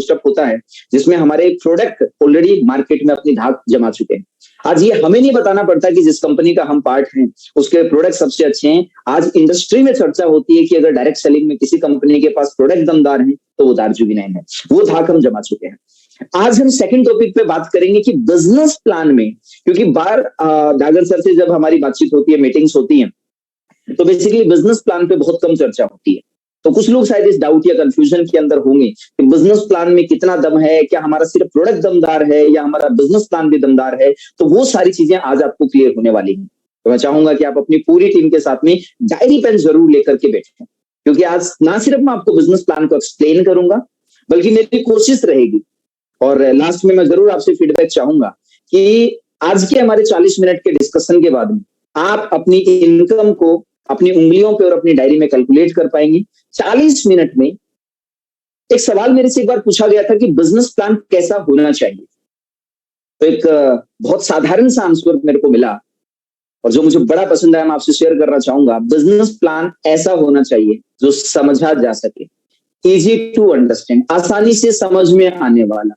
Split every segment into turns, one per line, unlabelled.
Boost up होता है जिसमें हमारे प्रोडक्ट ऑलरेडी मार्केट में अपनी धाक जमा चुके हैं। आज ये हमें नहीं बताना पड़ता कि जिस कंपनी का हम पार्ट हैं उसके प्रोडक्ट सबसे अच्छे हैं। आज इंडस्ट्री में चर्चा होती है कि अगर डायरेक्ट सेलिंग में किसी कंपनी के पास प्रोडक्ट दमदार है तो वो दार्जिलिंग है, वो धाक हम जमा चुके हैं। आज हम सेकंड टॉपिक पे बात करेंगे कि बिजनेस प्लान में, क्योंकि बार डागर सर से जब हमारी बातचीत होती है, मीटिंग्स होती हैं, तो बेसिकली बिजनेस प्लान पे बहुत कम चर्चा होती है। तो कुछ लोग शायद इस डाउट या कंफ्यूजन के अंदर होंगे कि बिजनेस प्लान में कितना दम है, क्या हमारा सिर्फ प्रोडक्ट दमदार है या हमारा बिजनेस प्लान भी दमदार है। तो वो सारी चीजें आज आपको क्लियर होने वाली हैं। तो मैं चाहूंगा कि आप अपनी पूरी टीम के साथ में डायरी पेन जरूर लेकर के बैठें, क्योंकि आज ना सिर्फ मैं आपको बिजनेस प्लान को एक्सप्लेन करूंगा, बल्कि मेरी कोशिश रहेगी और लास्ट में मैं जरूर आपसे फीडबैक चाहूंगा कि आज के हमारे 40 मिनट के डिस्कशन के बाद में आप अपनी इनकम को अपनी उंगलियों पे और अपनी डायरी में कैलकुलेट कर पाएंगे। 40 मिनट में एक सवाल मेरे से एक बार पूछा गया था कि बिजनेस प्लान कैसा होना चाहिए, तो एक बहुत साधारण सा आंसर मेरे को मिला और जो मुझे बड़ा पसंद आया, मैं आपसे शेयर करना चाहूंगा। बिजनेस प्लान ऐसा होना चाहिए जो समझा जा सके, इजी टू अंडरस्टैंड, आसानी से समझ में आने वाला।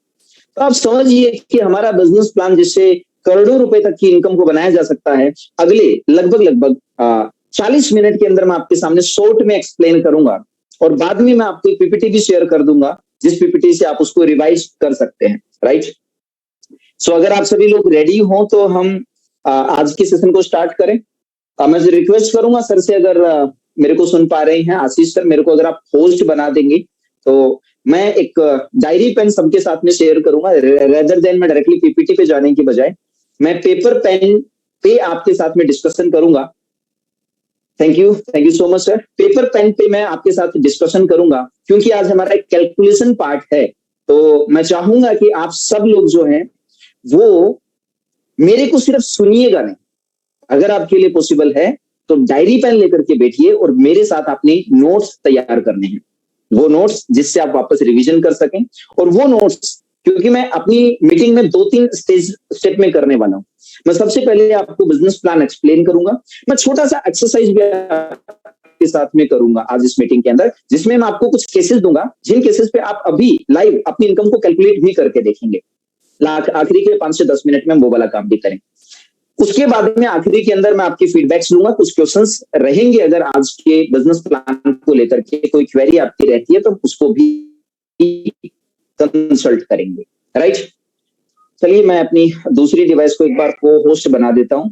तो आप समझिए कि हमारा बिजनेस प्लान जिससे करोड़ों रुपए तक की इनकम को बनाया जा सकता है, अगले लगभग 40 मिनट के अंदर मैं आपके सामने शॉर्ट में एक्सप्लेन करूंगा और बाद में मैं आपको एक पीपीटी भी शेयर कर दूंगा, जिस पीपीटी से आप उसको रिवाइज कर सकते हैं। राइट, सो अगर आप सभी लोग रेडी हो तो हम आज के सेशन को स्टार्ट करें। मैं रिक्वेस्ट करूंगा सर से, अगर मेरे को सुन पा रहे हैं, आशीष सर, मेरे को अगर आप होस्ट बना देंगे तो मैं एक डायरी पेन सबके साथ में शेयर करूंगा, रेदर देन मैं डायरेक्टली पीपीटी पे जाने की बजाय मैं पेपर पेन पे आपके साथ में डिस्कशन करूंगा। Thank you so much sir. Paper pen पे मैं आपके साथ डिस्कशन करूंगा क्योंकि आज हमारा एक कैलकुलेशन पार्ट है। तो मैं चाहूंगा कि आप सब लोग जो हैं वो मेरे को सिर्फ सुनिएगा नहीं, अगर आपके लिए पॉसिबल है तो डायरी पेन लेकर के बैठिए और मेरे साथ अपने नोट्स तैयार करने हैं, वो नोट्स जिससे आप वापस रिवीजन कर सकें। और वो नोट्स क्योंकि मैं अपनी मीटिंग में 2-3 स्टेप में करने वाला हूं। मैं सबसे पहले आपको बिजनेस प्लान एक्सप्लेन करूंगा, मैं छोटा सा एक्सरसाइज भी आपके साथ में करूंगा आज इस मीटिंग के अंदर, जिसमें मैं आपको कुछ केसेस दूंगा, जिन केसेस पे आप अभी लाइव अपनी इनकम को कैलकुलेट भी करके देखेंगे। आखिरी के 5 से 10 मिनट में वो वाला काम भी करें। उसके बाद में आखिरी के अंदर मैं आपकी फीडबैक्स लूंगा, कुछ क्वेश्चंस रहेंगे, अगर आज के बिजनेस प्लान को लेकर के कोई क्वेरी आपकी रहती है तो उसको भी कंसल्ट करेंगे। राइट, चलिए मैं अपनी दूसरी डिवाइस को एक बार को होस्ट बना देता हूं।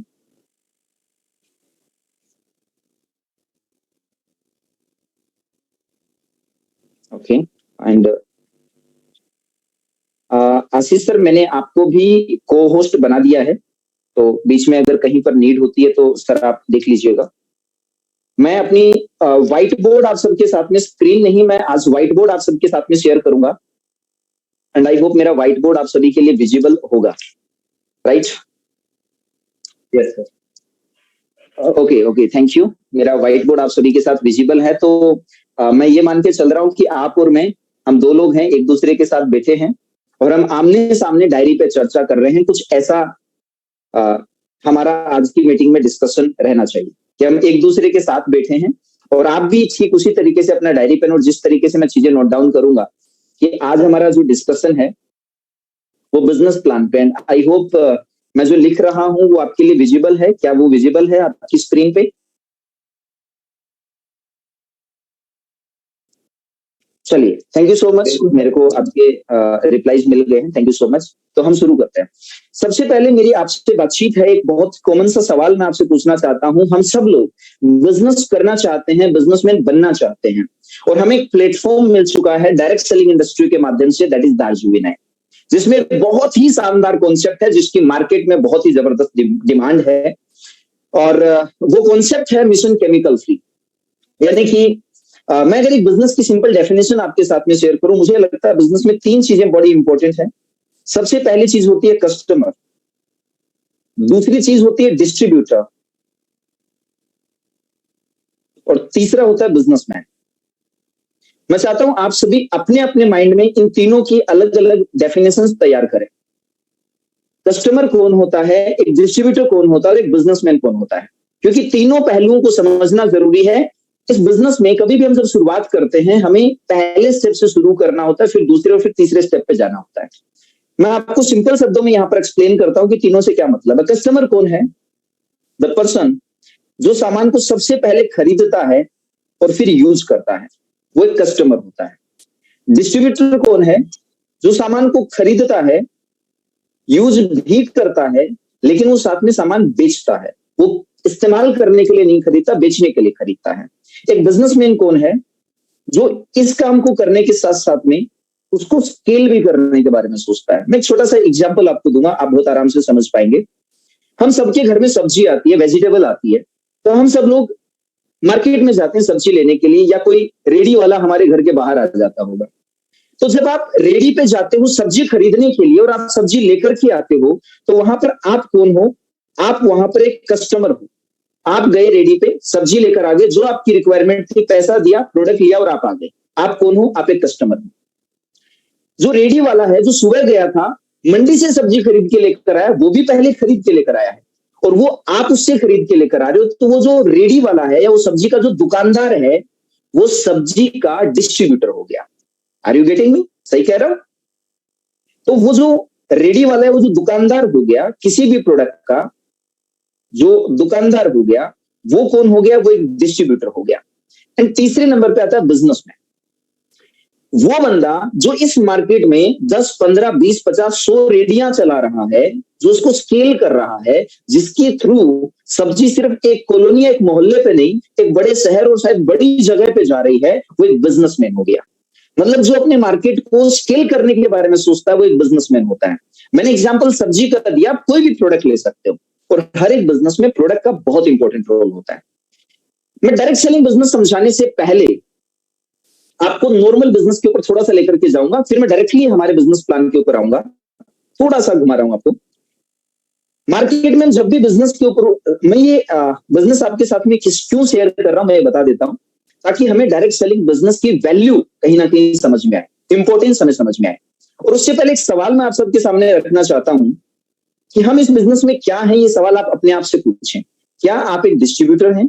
ओके, एंड आशीष सर, मैंने आपको भी को होस्ट बना दिया है, तो बीच में अगर कहीं पर नीड होती है तो सर आप देख लीजिएगा। मैं अपनी व्हाइट बोर्ड आप सबके साथ में, स्क्रीन नहीं, मैं आज व्हाइट बोर्ड आप सबके साथ में शेयर करूंगा एंड आई होप मेरा व्हाइट बोर्ड आप सभी के लिए विजिबल होगा। Right, yes sir, okay, thank you. मेरा व्हाइट बोर्ड आप सभी के साथ विजिबल है, तो मैं ये मान के चल रहा हूं कि आप और मैं, हम दो लोग हैं, एक दूसरे के साथ बैठे हैं और हम आमने सामने डायरी पे चर्चा कर रहे हैं। कुछ ऐसा हमारा आज की मीटिंग में डिस्कशन रहना चाहिए कि हम एक दूसरे के साथ बैठे हैं और आप भी ठीक उसी तरीके से अपना डायरी पेन और जिस तरीके से मैं चीजें नोट डाउन करूंगा कि आज हमारा जो डिस्कशन है वो बिजनेस प्लान पे। आई होप मैं जो लिख रहा हूं वो आपके लिए विजिबल है। क्या वो विजिबल है आपकी स्क्रीन पे? चलिए, थैंक यू सो मच, मेरे को आपके रिप्लाईज मिल गए हैं, थैंक यू सो मच। तो हम शुरू करते हैं। सबसे पहले मेरी आपसे बातचीत है, एक बहुत कॉमन सा सवाल मैं आपसे पूछना चाहता हूं। हम सब लोग बिजनेस करना चाहते हैं, बिजनेसमैन बनना चाहते हैं और हमें एक प्लेटफॉर्म मिल चुका है डायरेक्ट सेलिंग इंडस्ट्री के माध्यम से, दैट इज दार्जिलिंग, जिसमें बहुत ही शानदार कॉन्सेप्ट है, जिसकी मार्केट में बहुत ही जबरदस्त डिमांड है। और वो कॉन्सेप्ट है मिशन केमिकल फ्री। यानी कि मैं अगर एक बिजनेस की सिंपल डेफिनेशन आपके साथ में शेयर करूं, मुझे लगता है बिजनेस में 3 चीजें बड़ी इंपॉर्टेंट है। सबसे पहली चीज होती है कस्टमर, दूसरी चीज होती है डिस्ट्रीब्यूटर और तीसरा होता है बिजनेसमैन। मैं चाहता हूं आप सभी अपने अपने माइंड में इन तीनों की अलग अलग डेफिनेशंस तैयार करें। कस्टमर कौन होता है, एक डिस्ट्रीब्यूटर कौन होता है और एक बिजनेसमैन कौन होता है, क्योंकि तीनों पहलुओं को समझना जरूरी है इस बिजनेस में कभी भी हम जब शुरुआत करते हैं, हमें पहले स्टेप से शुरू करना होता है, फिर दूसरे और फिर तीसरे स्टेप पे जाना होता है। मैं आपको सिंपल शब्दों में यहाँ पर एक्सप्लेन करता हूँ कि तीनों से क्या मतलब है। कस्टमर कौन है? द पर्सन जो सामान को सबसे पहले खरीदता है और फिर यूज करता है, वो एक कस्टमर होता है। डिस्ट्रीब्यूटर कौन है? जो सामान को खरीदता है, यूज भी करता है, लेकिन वो साथ में सामान बेचता है। वो इस्तेमाल करने के लिए नहीं खरीदता, बेचने के लिए खरीदता है। एक बिजनेसमैन कौन है? जो इस काम को करने के साथ साथ में उसको स्केल भी करने के बारे में सोचता है। मैं एक छोटा सा एग्जांपल आपको दूंगा, आप बहुत आराम से समझ पाएंगे। हम सबके घर में सब्जी आती है, वेजिटेबल आती है, तो हम सब लोग मार्केट में जाते हैं सब्जी लेने के लिए, या कोई रेडी वाला हमारे घर के बाहर आ जाता होगा। तो जब आप रेडी पे जाते हो सब्जी खरीदने के लिए और आप सब्जी लेकर के आते हो, तो वहां पर आप कौन हो? आप वहां पर एक कस्टमर हो। आप गए रेडी पे, सब्जी लेकर आ गए, जो आपकी रिक्वायरमेंट थी, पैसा दिया, प्रोडक्ट लिया और आप आ गए। आप कौन हो? आप एक कस्टमर हो। जो रेडी वाला है, जो सुबह गया था, मंडी से सब्जी खरीद के लेकर आया, वो भी पहले खरीद के लेकर आया है, और वो आप उससे खरीद के लेकर आ रहे हो। तो वो जो रेडी वाला है या वो सब्जी का जो दुकानदार है, वो सब्जी का डिस्ट्रीब्यूटर हो गया। Are you getting me? सही कह रहा हूं? तो वो जो रेडी वाला है, वो जो दुकानदार हो गया, किसी भी प्रोडक्ट का जो दुकानदार हो गया, वो कौन हो गया? वो एक डिस्ट्रीब्यूटर हो गया। एंड तीसरे नंबर पे आता है बिजनेसमैन। वो बंदा जो इस मार्केट में 10, 15, 20, 50, 100 रेडियां चला रहा है, जो उसको स्केल कर रहा है, जिसके थ्रू सब्जी सिर्फ एक कॉलोनी, एक मोहल्ले पे नहीं, एक बड़े शहर और शायद बड़ी जगह पे जा रही है, वो एक बिजनेसमैन हो गया। मतलब जो अपने मार्केट को स्केल करने के बारे में सोचता है, वो एक बिजनेसमैन होता है। मैंने एग्जांपल सब्जी का दिया, आप कोई भी प्रोडक्ट ले सकते हो, और हर एक बिजनेस में प्रोडक्ट का बहुत इंपॉर्टेंट रोल होता है। मैं डायरेक्ट सेलिंग बिजनेस समझाने से पहले आपको नॉर्मल बिजनेस के ऊपर थोड़ा सा लेकर के जाऊंगा, फिर मैं डायरेक्टली हमारे बिजनेस प्लान के ऊपर आऊंगा। थोड़ा सा घुमा रहा हूं आपको। मार्केट में जब भी बिजनेस के ऊपर, मैं ये बिजनेस आपके साथ में क्यों शेयर कर रहा हूं, मैं बता देता हूं, ताकि हमें डायरेक्ट सेलिंग बिजनेस की वैल्यू कहीं ना कहीं समझ में आए, इंपॉर्टेंस हमें समझ में आए। और उससे पहले एक सवाल मैं आप सबके सामने रखना चाहता हूं कि हम इस बिजनेस में क्या है, ये सवाल आप अपने आप से पूछें। क्या आप एक डिस्ट्रीब्यूटर हैं?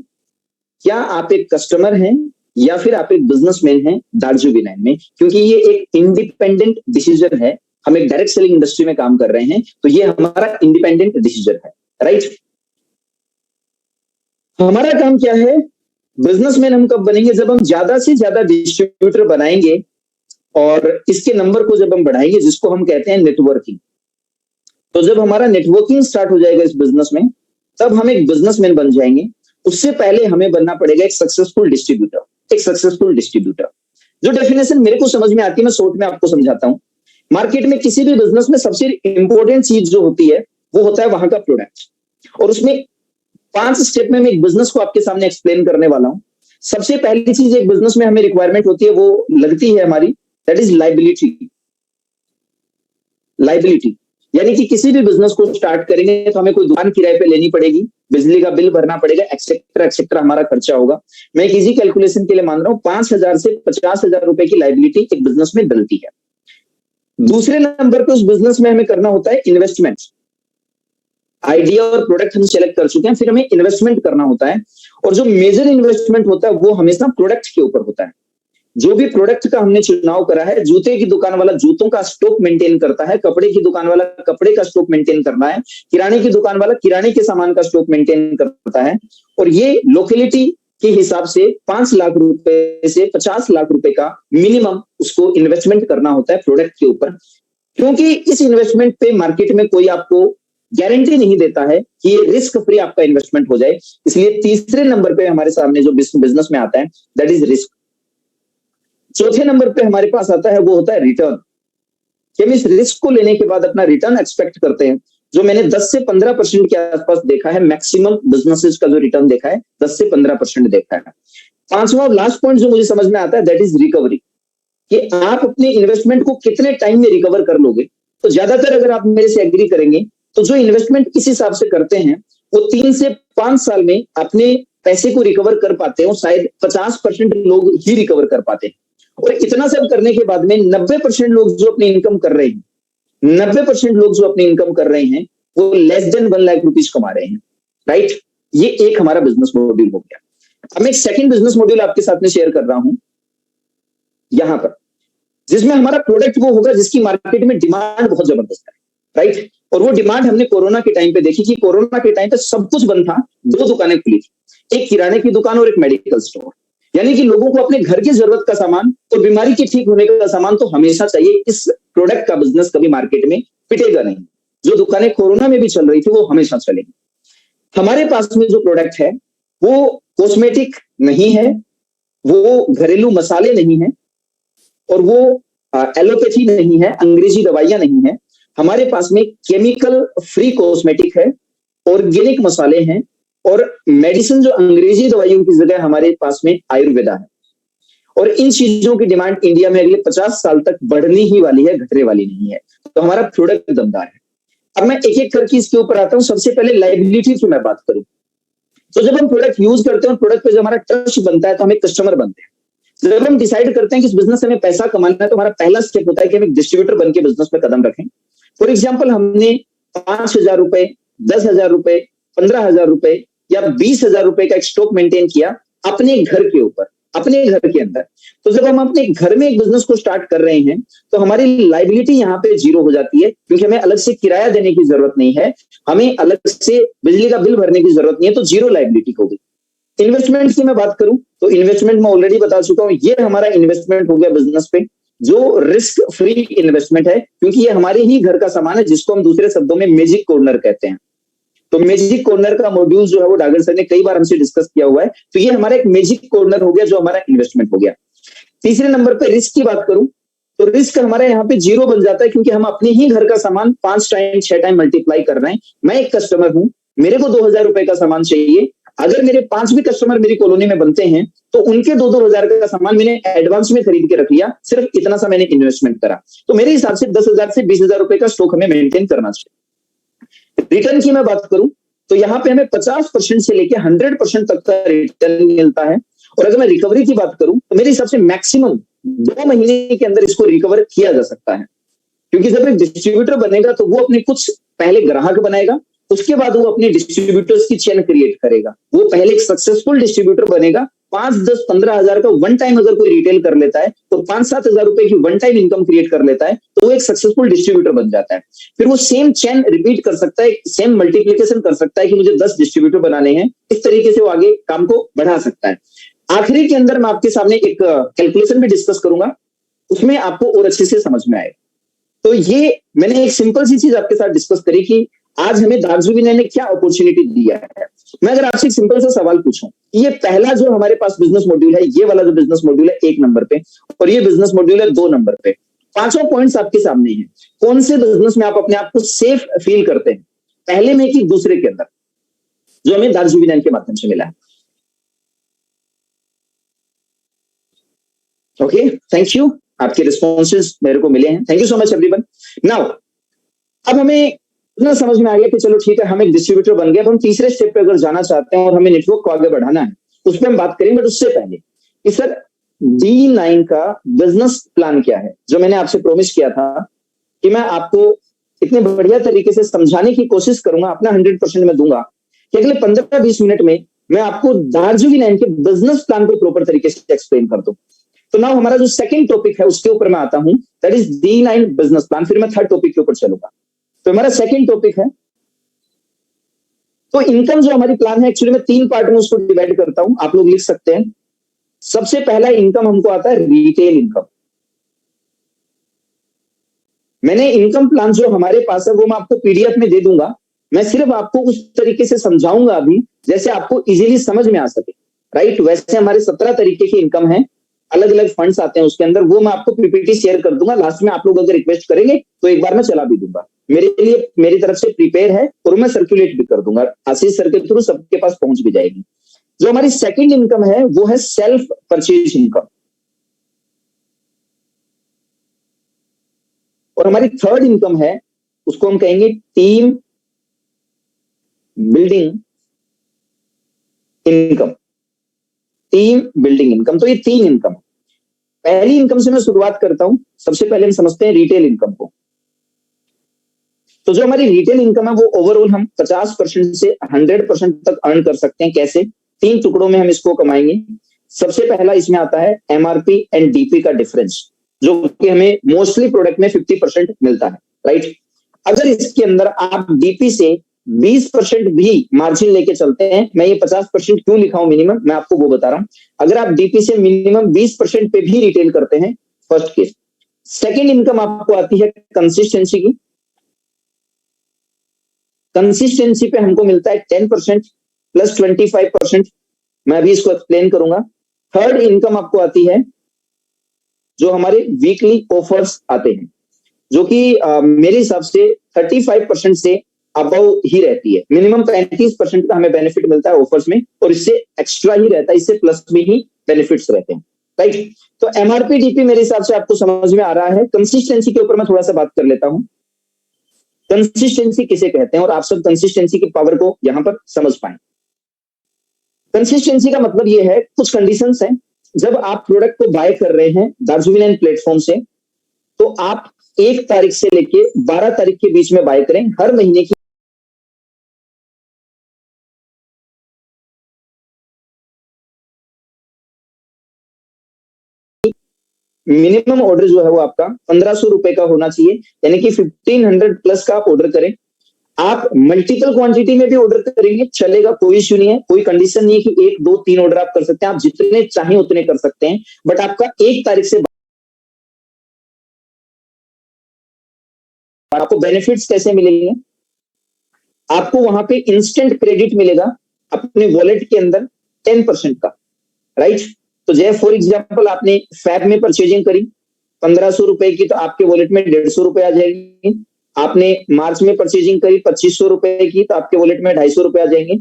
क्या आप एक कस्टमर हैं? या फिर आप एक बिजनेसमैन हैं दार्जू विनायन में? क्योंकि ये एक इंडिपेंडेंट डिसीजन है। हम एक डायरेक्ट सेलिंग इंडस्ट्री में काम कर रहे हैं, तो ये हमारा इंडिपेंडेंट डिसीजन है, राइट? हमारा काम क्या है? बिजनेसमैन हम कब बनेंगे? जब हम ज्यादा से ज्यादा डिस्ट्रीब्यूटर बनाएंगे और इसके नंबर को जब हम बढ़ाएंगे, जिसको हम कहते हैं नेटवर्किंग। तो जब हमारा नेटवर्किंग स्टार्ट हो जाएगा इस बिजनेस में, तब हम एक बिजनेसमैन बन जाएंगे। उससे पहले हमें बनना पड़ेगा एक सक्सेसफुल डिस्ट्रीब्यूटर। एक सक्सेसफुल डिस्ट्रीब्यूटर जो डेफिनेशन मेरे को समझ में आती है, मैं शॉर्ट में आपको समझाता हूं। मार्केट में किसी भी बिजनेस में सबसे इंपॉर्टेंट चीज जो होती है, वो होता है वहां का प्रोडक्ट। और उसमें 5 स्टेप में मैं एक बिजनेस को आपके सामने एक्सप्लेन करने वाला हूं। सबसे पहली चीज एक बिजनेस में हमें रिक्वायरमेंट होती है, वो लगती है हमारी, दैट इज लाइबिलिटी। लाइबिलिटी यानी कि किसी भी बिजनेस को स्टार्ट करेंगे तो हमें कोई दुकान किराए पे लेनी पड़ेगी, बिजली का बिल भरना पड़ेगा, एक्सेट्रा एक्सेट्रा हमारा खर्चा होगा। मैं एक इजी कैलकुलेशन के लिए मान रहा हूं, 5,000 से 50,000 रुपए की लाइबिलिटी एक बिजनेस में डलती है। दूसरे नंबर पे उस बिजनेस में हमें करना होता है इन्वेस्टमेंट। आइडिया और प्रोडक्ट हम सेलेक्ट कर चुके हैं, फिर हमें इन्वेस्टमेंट करना होता है। और जो मेजर इन्वेस्टमेंट होता है वो हमेशा प्रोडक्ट के ऊपर होता है। जो भी प्रोडक्ट का हमने चुनाव करा है, जूते की दुकान वाला जूतों का स्टॉक मेंटेन करता है, कपड़े की दुकान वाला कपड़े का स्टॉक मेंटेन करना है, किराने की दुकान वाला किराने के सामान का स्टॉक मेंटेन करता है। और ये लोकेलिटी के हिसाब से 5 लाख रुपए से 50 लाख रुपए का मिनिमम उसको इन्वेस्टमेंट करना होता है प्रोडक्ट के ऊपर। क्योंकि इस इन्वेस्टमेंट पे मार्केट में कोई आपको गारंटी नहीं देता है कि ये रिस्क फ्री आपका इन्वेस्टमेंट हो जाए। इसलिए तीसरे नंबर पे हमारे सामने जो बिजनेस में आता है, दैट इज रिस्क। चौथे नंबर पे हमारे पास आता है, वो होता है रिटर्न। कि हम इस रिस्क को लेने के बाद अपना रिटर्न एक्सपेक्ट करते हैं, जो मैंने 10 से 15% के आसपास देखा है। मैक्सिमम बिजनेसेस का जो रिटर्न देखा है 10 से 15% देखा है। पांचवा और लास्ट पॉइंट जो मुझे समझ में आता है, दैट इज रिकवरी। कि आप अपने इन्वेस्टमेंट को कितने टाइम में रिकवर कर लोगे। तो ज्यादातर अगर आप मेरे से एग्री करेंगे, तो जो इन्वेस्टमेंट इस हिसाब से करते हैं, वो 3 से 5 साल में अपने पैसे को रिकवर कर पाते हैं। शायद 50% लोग ही रिकवर कर पाते हैं। और इतना सब करने के बाद में 90% लोग जो अपनी इनकम कर रहे हैं, 90% लोग जो अपनी इनकम कर रहे हैं, वो लेस देन 1 लाख रुपीज कमा रहे हैं, राइट? ये एक हमारा बिजनेस मॉडल हो गया। अब मैं एक सेकंड बिजनेस मॉड्यूल आपके साथ में शेयर कर रहा हूं यहां पर, जिसमें हमारा प्रोडक्ट वो होगा जिसकी मार्केट में डिमांड बहुत जबरदस्त है, राइट। और वो डिमांड हमने कोरोना के टाइम पे देखी कि कोरोना के टाइम पे सब कुछ बंद था, दो दुकानें खुली थी, एक किराने की दुकान और एक मेडिकल स्टोर। यानी कि लोगों को अपने घर की जरूरत का सामान और बीमारी के ठीक होने का सामान तो हमेशा चाहिए। इस प्रोडक्ट का बिजनेस कभी मार्केट में पिटेगा नहीं। जो दुकानें कोरोना में भी चल रही थी वो हमेशा चलेगी। हमारे पास में जो प्रोडक्ट है वो कॉस्मेटिक नहीं है, वो घरेलू मसाले नहीं है, और वो एलोपैथी नहीं है, अंग्रेजी दवाइयां नहीं है। हमारे पास में केमिकल फ्री कॉस्मेटिक है, ऑर्गेनिक मसाले हैं, और मेडिसिन जो अंग्रेजी दवाइयों की जगह हमारे पास में आयुर्वेदा है। और इन चीजों की डिमांड इंडिया में अगले 50 साल तक बढ़नी ही वाली है, घटने वाली नहीं है। तो हमारा प्रोडक्ट दमदार है। अब मैं एक एक करके इसके ऊपर आता हूं। सबसे पहले लायबिलिटी की मैं बात करूं तो जब हम प्रोडक्ट यूज करते हैं, प्रोडक्ट पे जब हमारा ट्रस्ट बनता है तो हम एक कस्टमर बनते हैं। जब हम डिसाइड करते हैं कि इस बिजनेस से हमें पैसा कमाना है तो हमारा पहला स्टेप होता है कि हम एक डिस्ट्रीब्यूटर बन के बिजनेस में कदम रखें। फॉर एग्जाम्पल, हमने 5,000 रुपए, 10,000 रुपए, 15,000 रुपए या 20,000 रुपए का एक स्टॉक मेंटेन किया अपने घर के ऊपर, अपने घर के अंदर। तो जब हम अपने घर में एक बिजनेस को स्टार्ट कर रहे हैं तो हमारी लायबिलिटी यहाँ पे जीरो हो जाती है, क्योंकि हमें अलग से किराया देने की जरूरत नहीं है, हमें अलग से बिजली का बिल भरने की जरूरत नहीं है, तो जीरो लायबिलिटी होगी। इन्वेस्टमेंट की मैं बात करूं तो इन्वेस्टमेंट मैं ऑलरेडी बता चुका हूं, ये हमारा इन्वेस्टमेंट हो गया बिजनेस पे, जो रिस्क फ्री इन्वेस्टमेंट है, क्योंकि ये हमारे ही घर का सामान है, जिसको हम दूसरे शब्दों में मैजिक कॉर्नर कहते हैं। तो मैजिक कॉर्नर का मॉड्यूल जो है वो डागर सर ने कई बार हमसे डिस्कस किया हुआ है। तो ये हमारा एक मैजिक कॉर्नर हो गया, जो हमारा इन्वेस्टमेंट हो गया। तीसरे नंबर पे रिस्क की बात करूं तो रिस्क हमारा यहाँ पे जीरो बन जाता है, क्योंकि हम अपने ही घर का सामान 5 टाइम 6 टाइम मल्टीप्लाई कर रहे हैं। मैं एक कस्टमर हूं, मेरे को 2,000 रुपए का सामान चाहिए। अगर मेरे 5 भी कस्टमर मेरी कॉलोनी में बनते हैं तो उनके 2-2 हजार का सामान मैंने एडवांस में खरीद के रख लिया, सिर्फ इतना सा मैंने इन्वेस्टमेंट करा। तो मेरे हिसाब से 10,000 से 20,000 रुपए का स्टॉक हमें मेंटेन करना चाहिए। रिटर्न की मैं बात करूं तो यहाँ पे हमें 50% से लेकर 100% तक का रिटर्न मिलता है। और अगर मैं रिकवरी की बात करूं तो मेरे हिसाब से मैक्सिमम 2 महीने के अंदर इसको रिकवर किया जा सकता है, क्योंकि जब एक डिस्ट्रीब्यूटर बनेगा तो वो अपने कुछ पहले ग्राहक बनाएगा, उसके बाद वो अपने डिस्ट्रीब्यूटर्स की चेन क्रिएट करेगा। वो पहले एक सक्सेसफुल डिस्ट्रीब्यूटर बनेगा। 5, 10, 15,000 का वन टाइम अगर कोई रिटेल कर लेता है तो 5-7 हजार रुपए की वन टाइम इनकम क्रिएट कर लेता है, तो वो एक सक्सेसफुल डिस्ट्रीब्यूटर बन जाता है। फिर वो सेम चेन रिपीट कर सकता है, सेम मल्टीप्लीकेशन कर सकता है कि मुझे 10 डिस्ट्रीब्यूटर बनाने हैं। इस तरीके से वो आगे काम को बढ़ा सकता है। आखिरी के अंदर मैं आपके सामने एक कैलकुलेशन भी डिस्कस करूंगा, उसमें आपको और अच्छे से समझ में आएगा। तो ये मैंने एक सिंपल सी चीज आपके साथ डिस्कस करी कि आज हमें दार्जु विनय ने क्या अपॉर्चुनिटी दिया है। मैं अगर आपसे एक सिंपल सा सवाल पूछूं, ये पहला जो हमारे पास बिजनेस मॉड्यूल है, ये वाला जो बिजनेस मॉड्यूल है 1 नंबर पे, और ये बिजनेस मॉड्यूल है 2 नंबर पे। पांचों पॉइंट्स आपके सामने हैं। कौन से बिजनेस में आप अपने आप को सेफ फील करते हैं, पहले में कि दूसरे के अंदर, जो हमें दार्जु विनय के माध्यम से मिला है। Okay, thank you. आपके रिस्पॉन्सेज मेरे को मिले हैं, thank you so much everyone. Now अब हमें इतना समझ में आ गया कि चलो ठीक है, हम एक डिस्ट्रीब्यूटर बन गए। अब हम तीसरे स्टेप पे अगर जाना चाहते हैं और हमें नेटवर्क को आगे बढ़ाना है, उस पर हम बात करेंगे। बट उससे पहले कि सर D9 का बिजनेस प्लान क्या है, जो मैंने आपसे प्रॉमिस किया था कि मैं आपको इतने बढ़िया तरीके से समझाने की कोशिश करूंगा, अपना 100% मैं दूंगा कि अगले 15-20 मिनट में मैं आपको दार्जु विनय के बिजनेस प्लान को प्रॉपर तरीके से एक्सप्लेन कर दूं। तो नाउ हमारा जो सेकंड टॉपिक है उसके ऊपर मैं आता हूं, that is D9 business plan. फिर मैं थर्ड टॉपिक के ऊपर चलूंगा। तो हमारा सेकंड टॉपिक है, तो इनकम जो हमारी प्लान है, एक्चुअली मैं 3 पार्ट में उसको डिवाइड करता हूं, आप लोग लिख सकते हैं। सबसे पहला इनकम हमको आता है रिटेल इनकम। मैंने इनकम प्लान जो हमारे पास है वो मैं आपको पीडीएफ में दे दूंगा। मैं सिर्फ आपको उस तरीके से समझाऊंगा अभी जैसे आपको इजीली समझ में आ सके, राइट। वैसे हमारे 17 तरीके की इनकम है, अलग अलग फंड्स आते हैं उसके अंदर, वो मैं आपको पीपीटी शेयर कर दूंगा। लास्ट में आप लोग अगर रिक्वेस्ट करेंगे तो एक बार मैं चला भी दूंगा, मेरे लिए मेरी तरफ से प्रिपेयर है, और मैं सर्कुलेट भी कर दूंगा। आशीष सर के थ्रू सबके पास पहुंच भी जाएगी। जो हमारी सेकंड इनकम है वो है सेल्फ परचेज इनकम, और हमारी थर्ड इनकम है उसको हम कहेंगे team building income. Team building income, तो ये 3 इनकम। पहली इनकम से मैं शुरुआत करता हूं। सबसे पहले हम समझते हैं रिटेल इनकम को। तो जो हमारी रिटेल इनकम है वो ओवरऑल हम 50% से 100% तक अर्न कर सकते हैं। कैसे? तीन टुकड़ों में हम इसको कमाएंगे। सबसे पहला इसमें आता है एमआरपी एंड डीपी का डिफरेंस, जो कि हमें मोस्टली प्रोडक्ट में 50% मिलता है, राइट। अगर इसके अंदर आप डीपी से 20% भी मार्जिन लेके चलते हैं, मैं ये 50% क्यों लिखा हूं मिनिमम, मैं आपको वो बता रहा हूं। अगर आप डीपी से मिनिमम 20% पे भी रिटेल करते हैं, फर्स्ट केस। सेकेंड इनकम आपको आती है कंसिस्टेंसी की। कंसिस्टेंसी पे हमको मिलता है 10% प्लस 25%, मैं अभी इसको एक्सप्लेन करूंगा। थर्ड इनकम आपको आती है जो हमारे वीकली ऑफर्स आते हैं, जो कि मेरे हिसाब से 35% से अबव ही रहती है। मिनिमम 35% का हमें बेनिफिट मिलता है ऑफर्स में, और इससे एक्स्ट्रा ही रहता है, इससे प्लस में ही बेनिफिट्स रहते हैं, राइट। तो एमआरपी डीपी मेरे हिसाब से आपको समझ में आ रहा है। कंसिस्टेंसी के ऊपर मैं थोड़ा सा बात कर लेता हूं। कंसिस्टेंसी किसे कहते हैं, और आप सब कंसिस्टेंसी की पावर को यहां पर समझ पाए। कंसिस्टेंसी का मतलब यह है, कुछ कंडीशंस हैं। जब आप प्रोडक्ट को बाय कर रहे हैं दार्जिलिंग प्लेटफॉर्म से, तो आप 1 तारीख से लेके 12 तारीख के बीच में बाय करें। हर महीने की मिनिमम ऑर्डर जो है वो आपका 1500 रुपए का होना चाहिए, यानी कि 1500 प्लस का आप ऑर्डर करें। आप मल्टीपल क्वांटिटी में भी ऑर्डर करेंगे चलेगा, कोई इश्यू नहीं है, कोई कंडीशन नहीं है कि 1 2 3 ऑर्डर आप कर सकते हैं, आप जितने चाहें उतने कर सकते हैं। बट आपका 1 तारीख से आपको बेनिफिट्स कैसे मिलेंगे? आपको वहां पे इंस्टेंट क्रेडिट मिलेगा अपने वॉलेट के अंदर 10% का, राइट। तो जैसे फॉर एग्जांपल आपने फैब में परचेजिंग करी 1500 रुपए की, तो आपके वॉलेट में 150 रुपए आ जाएंगे। आपने मार्च में परचेजिंग करी 2500 रुपए की, तो आपके वॉलेट में 250 रुपए आ जाएंगे।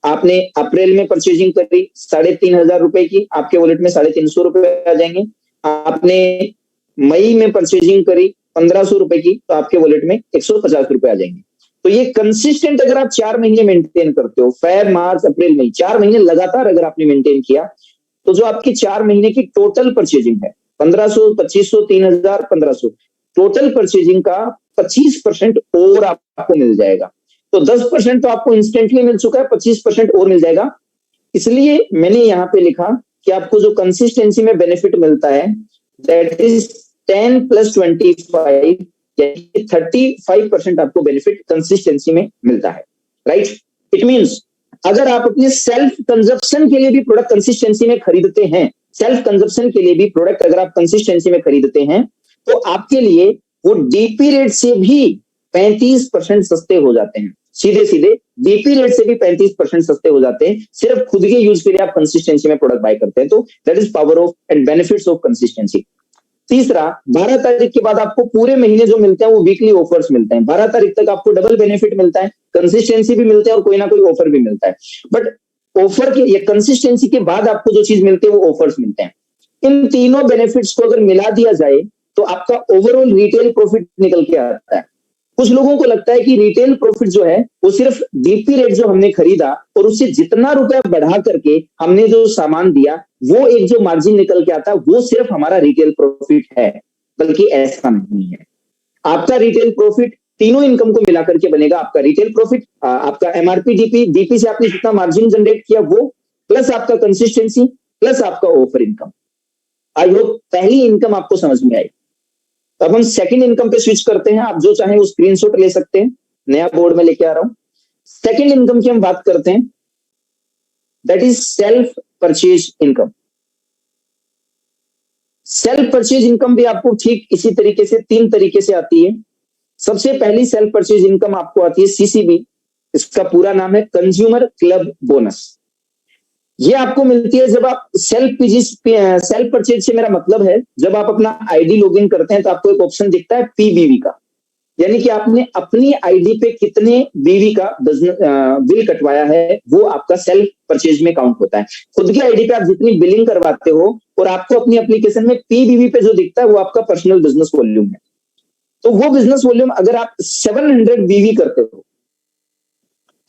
आपने अप्रैल में परचेजिंग करी 3500 रुपए की, आपके वॉलेट में 350 रुपए आ जाएंगे। आपने मई में परचेजिंग करी 1500 रुपए की, तो आपके वॉलेट में 150 रुपए आ जाएंगे। तो ये कंसिस्टेंट अगर आप 4 महीने मेंटेन करते हो, फेब मार्च अप्रैल मई 4 महीने लगातार अगर आपने मेंटेन किया, तो जो आपकी 4 महीने की टोटल परचेजिंग है 1500 2500 3000 1500, टोटल परचेजिंग का 25% और आपको मिल जाएगा। तो 10% तो आपको इंस्टेंटली मिल चुका है, 25% और मिल जाएगा। इसलिए मैंने यहां पे लिखा कि आपको जो कंसिस्टेंसी में बेनिफिट मिलता है दैट इज 10 प्लस 25, यानी 35% आपको बेनिफिट कंसिस्टेंसी में मिलता है, राइट। इट मींस अगर आप अपने सेल्फ कंजप्शन के लिए भी प्रोडक्ट कंसिस्टेंसी में खरीदते हैं, सेल्फ कंजप्शन के लिए भी प्रोडक्ट अगर आप कंसिस्टेंसी में खरीदते हैं, तो आपके लिए वो डीपी रेट से भी 35% सस्ते हो जाते हैं। सीधे सीधे डीपी रेट से भी 35% सस्ते हो जाते हैं, सिर्फ खुद के यूज के लिए आप कंसिस्टेंसी में प्रोडक्ट बाय करते हैं। तो that is power of and benefits of consistency. तीसरा, 12 तारीख के बाद आपको पूरे महीने जो मिलते हैं वो वीकली ऑफर्स मिलते हैं। 12 तारीख तक आपको डबल बेनिफिट मिलता है, कंसिस्टेंसी भी मिलता है और कोई ना कोई ऑफर भी मिलता है। बट ऑफर के या कंसिस्टेंसी के बाद आपको जो चीज मिलती है वो ऑफर्स मिलते हैं। इन तीनों बेनिफिट्स को अगर मिला दिया जाए तो आपका ओवरऑल रिटेल प्रॉफिट निकल के आता है। कुछ लोगों को लगता है कि रिटेल प्रॉफिट जो है वो सिर्फ डीपी रेट जो हमने खरीदा और उससे जितना रुपया बढ़ा करके हमने जो सामान दिया वो एक जो मार्जिन निकल के आता है वो सिर्फ हमारा रिटेल प्रॉफिट है, बल्कि ऐसा नहीं है। आपका रिटेल प्रॉफिट तीनों इनकम को मिलाकर के बनेगा। आपका रिटेल प्रॉफिट, आपका एमआरपी डीपी, डीपी से आपने जितना मार्जिन जनरेट किया वो, प्लस आपका कंसिस्टेंसी, प्लस आपका ऑफर इनकम। आई होप पहली इनकम आपको समझ में आई। अब हम सेकंड इनकम पे स्विच करते हैं। आप जो चाहें वो स्क्रीनशॉट ले सकते हैं, नया बोर्ड में लेके आ रहा हूं। सेकंड इनकम की हम बात करते हैं, that is self purchase income. Self purchase income भी आपको ठीक इसी तरीके से 3 तरीके से आती है। सबसे पहली सेल्फ परचेज इनकम आपको आती है सीसीबी, इसका पूरा नाम है कंज्यूमर क्लब बोनस। ये आपको मिलती है जब आप सेल्फ परचेज से मेरा मतलब है जब आप अपना आईडी लॉगिन करते हैं तो आपको एक ऑप्शन दिखता है पीबीवी का, यानी कि आपने अपनी आईडी पे कितने बीवी का बिल कटवाया है वो आपका सेल्फ परचेज में काउंट होता है। खुद की आईडी पे आप जितनी बिलिंग करवाते हो और आपको अपनी एप्लीकेशन में पीबीवी पे जो दिखता है वो आपका पर्सनल बिजनेस वॉल्यूम है। तो वो बिजनेस वॉल्यूम अगर आप 700 बीवी करते हो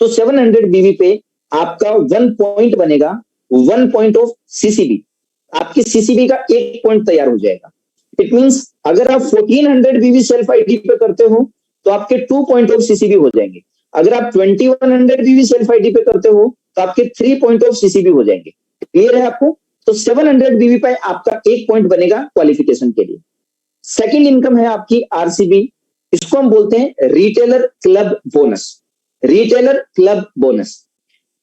तो 700 बीवी पे आपका 1 पॉइंट बनेगा, 1 पॉइंट ऑफ सीसीबी। आपकी सीसीबी का 1 पॉइंट तैयार हो जाएगा। इट मींस अगर आप 1400 बीवी सेल्फ आईडी पे करते हो तो आपके 2 पॉइंट ऑफ सीसीबी हो जाएंगे। अगर आप 2100 बीवी सेल्फ आईडी पे करते हो तो आपके 3 पॉइंट ऑफ सीसीबी हो जाएंगे। क्लियर है आपको? तो 700 बीवी पे आपका 1 पॉइंट बनेगा क्वालिफिकेशन के लिए। सेकंड इनकम है आपकी आरसीबी, इसको हम बोलते हैं retailer club bonus. Retailer club bonus,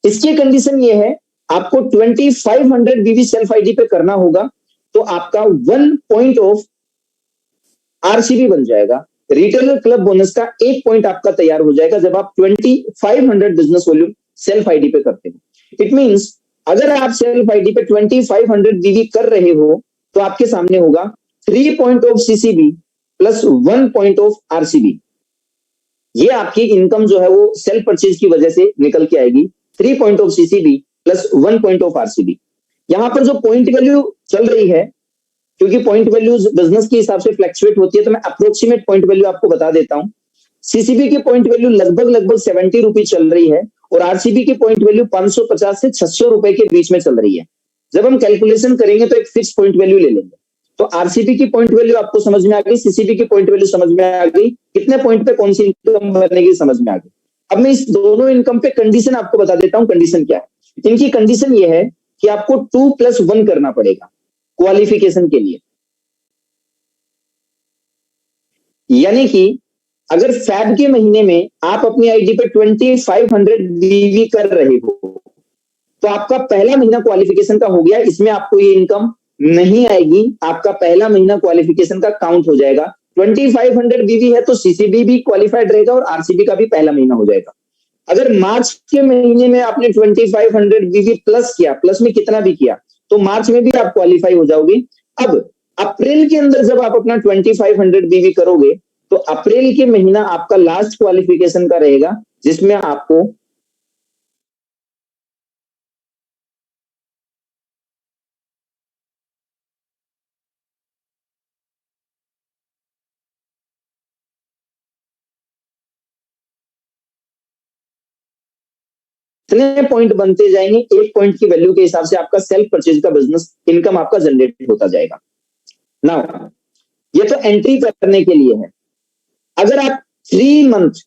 इसकी कंडीशन ये है आपको 2500 बीवी सेल्फ आईडी पे करना होगा तो आपका 1 पॉइंट ऑफ आरसीबी बन जाएगा। रिटेलर क्लब बोनस का 1 पॉइंट आपका तैयार हो जाएगा जब आप 2500 बिजनेस वॉल्यूम सेल्फ आईडी पे करते हैं। इट मींस अगर आप सेल्फ आईडी पे 2500 बीवी कर रहे हो तो आपके सामने होगा 3 point of CCB plus 1 point of RCB. ये आपकी इनकम जो है वो सेल्फ परचेज की वजह से निकल के आएगी, 3 point of CCB plus 1 point of RCB. यहां पर जो पॉइंट वैल्यू चल रही है, क्योंकि पॉइंट वैल्यू बिजनेस के हिसाब से फ्लक्चुएट होती है, तो मैं अप्रोक्सीमेट पॉइंट वैल्यू आपको बता देता हूं। सीसीबी की पॉइंट वैल्यू लगभग 70 रुपए चल रही है और आरसीबी की पॉइंट वैल्यू 550 से 600 रुपए के बीच में चल रही है। जब हम कैलकुलेशन करेंगे तो एक फिक्स पॉइंट वैल्यू ले लेंगे। तो आरसीबी की पॉइंट वैल्यू आपको समझ में आ गई, सीसीबी की पॉइंट वैल्यू समझ में आ गई, कितने पॉइंट पे कौन सी इनकम बनेगी समझ में आ गई। अब मैं इस दोनों इनकम पे कंडीशन आपको बता देता हूं। कंडीशन क्या है इनकी? कंडीशन ये है कि आपको 2+1 करना पड़ेगा क्वालिफिकेशन के लिए। यानी कि अगर फैब के महीने में आप अपनी आईडी पे 2500 बीवी कर रहे हो तो आपका पहला महीना क्वालिफिकेशन का हो गया, इसमें आपको ये इनकम नहीं आएगी। आपका पहला महीना क्वालिफिकेशन का काउंट हो जाएगा। 2500 बीवी है तो सीसीबी भी क्वालिफाइड रहेगा और आरसीबी का भी पहला महीना हो जाएगा। अगर मार्च के महीने में आपने 2500 बीवी प्लस किया, प्लस में कितना भी किया, तो मार्च में भी आप क्वालिफाई हो जाओगे। अब अप्रैल के अंदर जब आप अपना 2500 बीवी करोगे तो अप्रैल के महीना आपका लास्ट क्वालिफिकेशन का रहेगा, जिसमें आपको इतने पॉइंट बनते जाएंगे, 1 पॉइंट की वैल्यू के हिसाब से आपका सेल्फ परचेज का बिजनेस इनकम आपका जनरेट होता जाएगा। नाउ ये तो एंट्री करने के लिए है। अगर आप 3 मंथ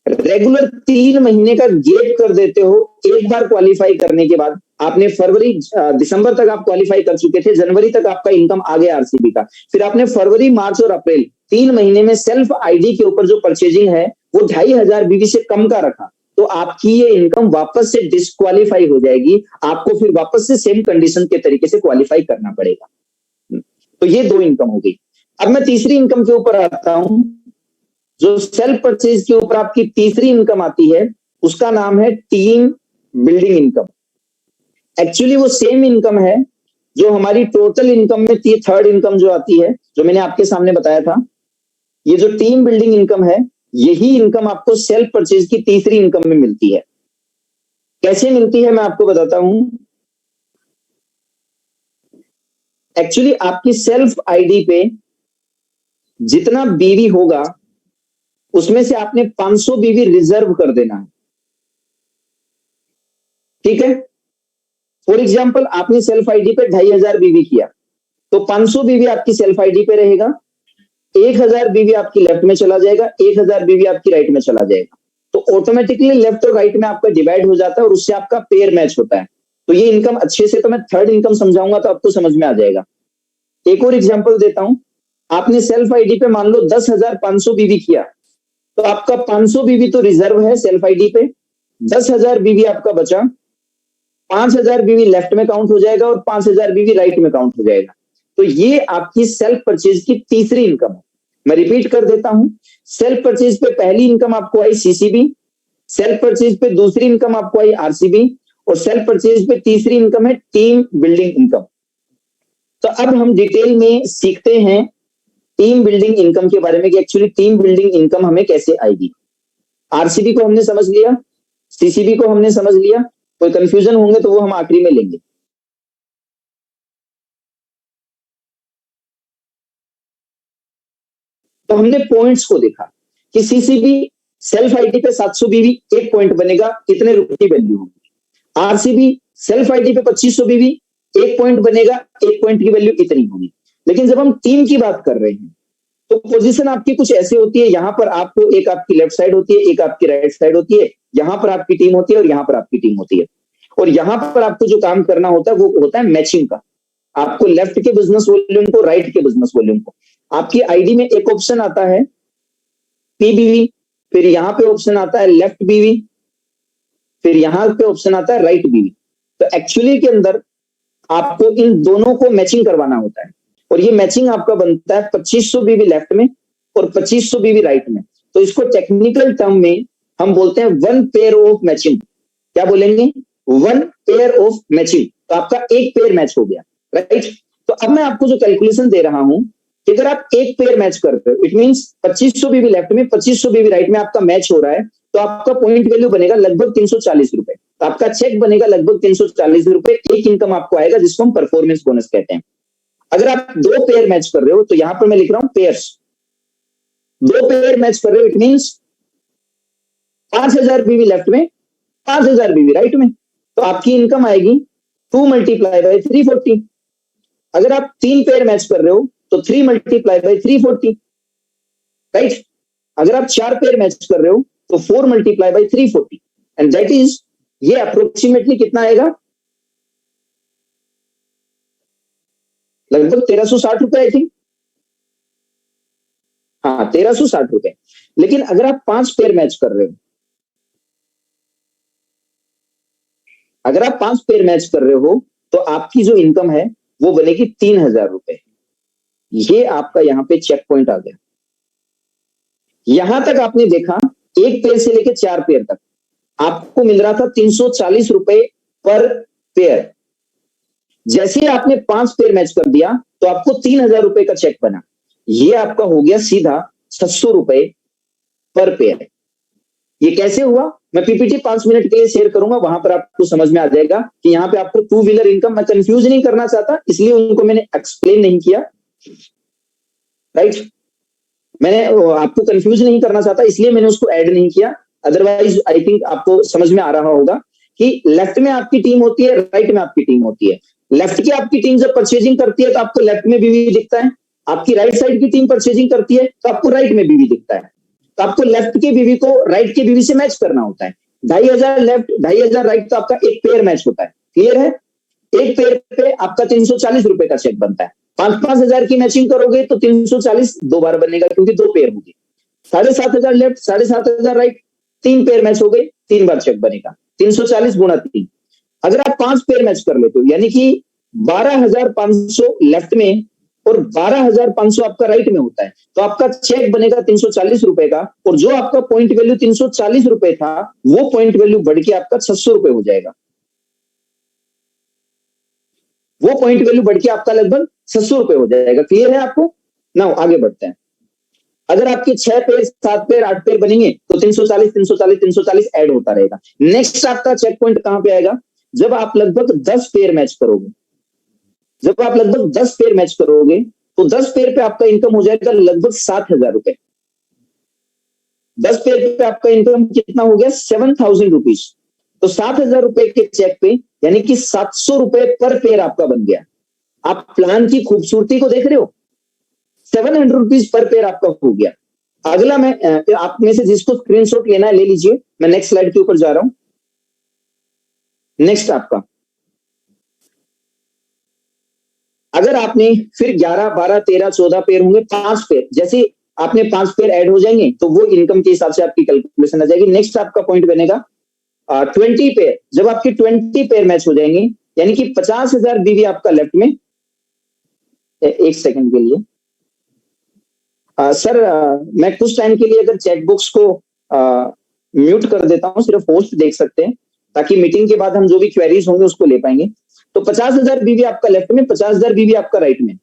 रेगुलर 3 महीने का गैप कर देते हो, एक बार क्वालिफाई करने के बाद आपने फरवरी दिसंबर तक आप क्वालिफाई कर चुके थे, जनवरी तक आपका इनकम आ गया आरसीबी का, फिर आपने फरवरी मार्च और अप्रैल 3 महीने में सेल्फ आईडी के ऊपर जो परचेजिंग है वो 2500 बीवी से कम का रखा, तो आपकी ये इनकम वापस से डिस्क्वालीफाई हो जाएगी। आपको फिर वापस से सेम कंडीशन के तरीके से क्वालिफाई करना पड़ेगा। तो ये 2 इनकम हो गई। अब मैं तीसरी इनकम के ऊपर आता हूं। जो सेल्फ परचेज के ऊपर आपकी तीसरी इनकम आती है उसका नाम है टीम बिल्डिंग इनकम। एक्चुअली वो सेम इनकम है जो हमारी टोटल इनकम में थर्ड इनकम जो आती है, जो मैंने आपके सामने बताया था। ये जो टीम बिल्डिंग इनकम है, यही इनकम आपको सेल्फ परचेज की तीसरी इनकम में मिलती है। कैसे मिलती है मैं आपको बताता हूं। एक्चुअली आपकी सेल्फ आईडी पे जितना बीवी होगा उसमें से आपने 500 बीवी रिजर्व कर देना है। ठीक है? फॉर एग्जाम्पल आपने सेल्फ आईडी पे 2500 बीवी किया तो 500 बीवी आपकी सेल्फ आईडी पे रहेगा, 1000 बीवी आपकी लेफ्ट में चला जाएगा, 1000 बीवी आपकी राइट में चला जाएगा। तो ऑटोमेटिकली लेफ्ट और राइट में आपका डिवाइड हो जाता है और उससे आपका पेयर मैच होता है। तो ये इनकम अच्छे से, तो मैं थर्ड इनकम समझाऊंगा तो आपको समझ में आ जाएगा। एक और एग्जाम्पल देता हूं। आपने सेल्फ आईडी पे मान लो 10,500 बीवी किया तो आपका 500 बीवी तो रिजर्व है सेल्फ आईडी पे, 10,000 बीवी आपका बचा, 5,000 बीवी लेफ्ट में काउंट हो जाएगा और 5,000 बीवी राइट में काउंट हो जाएगा। तो ये आपकी सेल्फ परचेज की तीसरी इनकम है। मैं रिपीट कर देता हूं। सेल्फ परचेज पे पहली इनकम आपको आई सीसीबी, सेल्फ परचेज पे दूसरी इनकम आपको आई आरसीबी और सेल्फ परचेज पे तीसरी इनकम है टीम बिल्डिंग इनकम। तो अब हम डिटेल में सीखते हैं टीम बिल्डिंग इनकम के बारे में कि एक्चुअली टीम बिल्डिंग इनकम हमें कैसे आएगी। आरसीबी को हमने समझ लिया, सीसीबी को हमने समझ लिया, कोई कंफ्यूजन होंगे तो वो हम आखिरी में लेंगे। तो हमने पॉइंट्स को देखा कि सीसीबी सेल्फ आईडी पे 700 बीवी 1 पॉइंट बनेगा, कितने रुपए की वैल्यू होगी। आरसीबी सेल्फ आईडी पे 2500 बीवी 1 पॉइंट बनेगा, 1 पॉइंट की वैल्यू इतनी होगी। लेकिन जब हम टीम की बात कर रहे हैं तो पोजीशन आपकी कुछ ऐसे होती है, यहां पर आपको एक आपकी लेफ्ट साइड होती है, एक आपकी राइट साइड होती है, यहाँ पर आपकी टीम होती है और यहाँ पर आपकी टीम होती है। और यहाँ पर आपको जो काम करना होता है वो होता है मैचिंग का। आपको लेफ्ट के बिजनेस वॉल्यूम को राइट के बिजनेस वॉल्यूम को, आपकी आईडी में एक ऑप्शन आता है पीबीवी, फिर यहाँ पे ऑप्शन आता है लेफ्ट बीवी, फिर यहाँ पे ऑप्शन आता है राइट बीवी। तो एक्चुअली के अंदर आपको इन दोनों को मैचिंग करवाना होता है, और ये मैचिंग आपका बनता है 2500 बीवी लेफ्ट में और 2500 बीवी राइट में। तो इसको टेक्निकल टर्म में हम बोलते हैं वन पेयर ऑफ मैचिंग। क्या बोलेंगे? One pair of matching. तो आपका एक पेयर मैच हो गया, राइट। तो अब मैं आपको जो कैलकुलेशन दे रहा हूं कि अगर आप एक पेयर मैच करते हो, इट मींस 2500 बीवी लेफ्ट में 2500 बीवी राइट में आपका मैच हो रहा है, तो आपका पॉइंट वैल्यू बनेगा लगभग 340 रुपए। तो आपका चेक बनेगा लगभग 340 रुपए। एक इनकम आपको आएगा जिसको हम परफॉर्मेंस बोनस कहते हैं। अगर आप दो पेयर मैच कर रहे हो, तो यहां पर मैं लिख रहा हूं पेयर्स, दो पेयर मैच कर रहे हो, इट मींस 5000 बीवी लेफ्ट में 5000 बीवी राइट में, तो आपकी इनकम आएगी 2 मल्टीप्लाई बाय 340। अगर आप तीन पेयर मैच कर रहे हो तो 3 मल्टीप्लाई बाय 340, राइट। अगर आप चार पेयर मैच कर रहे हो तो 4 multiply by 340, and that is, ये अप्रोक्सीमेटली कितना आएगा? लगभग 1360 रुपए आई थिंक। हाँ, 1360 रुपए। लेकिन अगर आप 5 पेयर मैच कर रहे हो, अगर आप 5 पेयर मैच कर रहे हो तो आपकी जो इनकम है वो बनेगी 3000 रुपए। ये आपका यहां पे चेक पॉइंट आ गया। यहां तक आपने देखा, एक पेयर से लेकर 4 पेयर तक आपको मिल रहा था 340 रुपए पर पेयर। जैसे आपने 5 पेयर मैच कर दिया तो आपको 3000 रुपए का चेक बना। ये आपका हो गया सीधा 600 रुपए पर पेयर। ये कैसे हुआ? मैं पीपीटी 5 मिनट के लिए शेयर करूंगा, वहां पर आपको समझ में आ जाएगा कि यहाँ पे आपको टू व्हीलर इनकम, मैं कंफ्यूज नहीं करना चाहता इसलिए उनको मैंने एक्सप्लेन नहीं किया, राइट। मैंने आपको कंफ्यूज नहीं करना चाहता इसलिए मैंने उसको ऐड नहीं किया। अदरवाइज आई थिंक आपको समझ में आ रहा होगा कि लेफ्ट में आपकी टीम होती है, राइट में आपकी टीम होती है। लेफ्ट की आपकी टीम जब परचेजिंग करती है तो आपको लेफ्ट में बीवी दिखता है, आपकी राइट साइड की टीम परचेजिंग करती है तो आपको राइट में बीवी दिखता है। तो आपको लेफ्ट के बीवी को राइट के बीवी से मैच करना होता है। 2500 लेफ्ट 2500 राइट, तो आपका एक पेयर मैच होता है। क्लियर है? एक पेयर पे आपका 340 रुपए का चेक बनता है। 5-5 हजार की मैचिंग करोगे तो 340 दो बार बनेगा क्योंकि दो पेयर होगी। 7500 लेफ्ट 7500 राइट, 3 पेयर मैच हो गए, 3 बार चेक बनेगा। 340 गुणा 3। अगर आप 5 पेयर मैच कर लेते हो यानी कि 12500 लेफ्ट में और 12500 आपका राइट में होता है, तो आपका चेक बनेगा 340 रुपए का, और जो आपका पॉइंट वैल्यू 340 रुपए था वो पॉइंट वैल्यू बढ़ के आपका 600 रुपए हो जाएगा। वो पॉइंट वैल्यू बढ़ के आपका लगभग 600 रुपए हो जाएगा। क्लियर है आपको? नाउ आगे बढ़ते हैं। अगर आपके 6 पेयर 7 पेयर 8 पेयर बनेंगे तो 340 340 340 ऐड होता रहेगा। नेक्स्ट आपका चेक पॉइंट कहां पे आएगा? जब आप लगभग 10 पेयर मैच करोगे। जब आप लगभग 10 पेयर मैच करोगे तो 10 पेयर पे आपका इनकम हो जाएगा लगभग 7000 रुपए। 10 पेयर पे आपका इनकम कितना हो गया? 7000 रुपीज। तो 7000 रुपए के चेक पे यानी कि 700 रुपए पर पेयर आपका बन गया। आप प्लान की खूबसूरती को देख रहे हो? 700 रुपीज पर पेयर आपका हो गया। अगला मैं आप में से जिसको स्क्रीनशॉट लेना है ले लीजिए, मैं नेक्स्ट स्लाइड के ऊपर जा रहा हूं। नेक्स्ट आपका, अगर आपने फिर 11 12 13 14 पेयर होंगे, 5 पेयर, जैसे आपने 5 पेयर ऐड हो जाएंगे तो वो इनकम के हिसाब से आपकी कैलकुलेशन आ जाएगी। नेक्स्ट आपका पॉइंट बनेगा 20 पेयर। जब आपकी 20 पेयर मैच हो जाएंगे यानी कि 50,000 बीवी आपका लेफ्ट में। एक सेकंड के लिए सर, मैं कुछ टाइम के लिए अगर चैट बॉक्स को म्यूट कर देता हूं, सिर्फ होस्ट देख सकते हैं ताकि मीटिंग के बाद हम जो भी क्वेरीज होंगे उसको ले पाएंगे। तो 50,000 बीवी आपका लेफ्ट में, 50,000 बीवी आपका राइट में,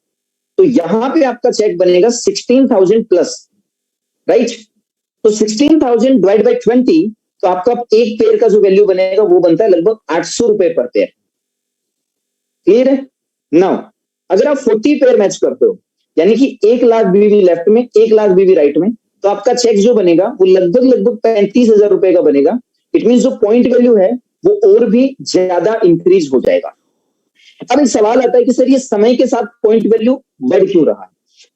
तो यहां पे आपका चेक बनेगा 16,000 प्लस, राइट। तो 16,000 डिवाइड बाई 20, तो आपका एक पेयर का जो वैल्यू बनेगा वो बनता है लगभग 800 रुपए पर पेयर। क्लियर है? नाउ अगर आप 40 पेयर मैच करते हो यानी कि 1 लाख बीवी लेफ्ट में 1 लाख बीवी राइट में, तो आपका चेक जो बनेगा वो लगभग 35,000 रुपए का बनेगा। इट मीन जो पॉइंट वैल्यू है वो और भी ज्यादा इंक्रीज हो जाएगा। अब एक सवाल आता है कि सर ये समय के साथ पॉइंट वैल्यू बढ़ क्यों रहा है?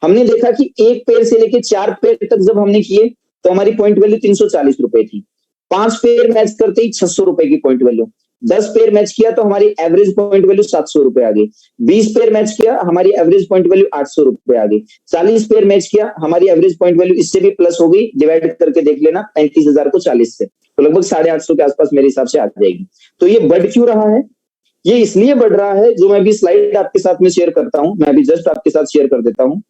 हमने देखा कि 1 पेयर से लेके 4 पेयर तक जब हमने किए तो हमारी पॉइंट वैल्यू 340 रुपए थी, 5 पेयर मैच करते ही 600 रुपए की पॉइंट वैल्यू, 10 पेयर मैच किया तो हमारी एवरेज पॉइंट वैल्यू 700 रुपए आ गई, 20 पेयर मैच किया हमारी एवरेज पॉइंट वैल्यू 800 रुपए आ गई, 40 पेयर मैच किया हमारी एवरेज पॉइंट वैल्यू इससे भी प्लस हो गई, डिवाइड करके देख लेना 35,000 को 40 से, तो लगभग 850 के आसपास मेरे हिसाब से आ जाएगी। तो ये बढ़ क्यों रहा है? ये इसलिए बढ़ रहा है, जो मैं अभी स्लाइड आपके साथ में शेयर करता हूं, मैं अभी जस्ट आपके साथ शेयर कर देता हूं,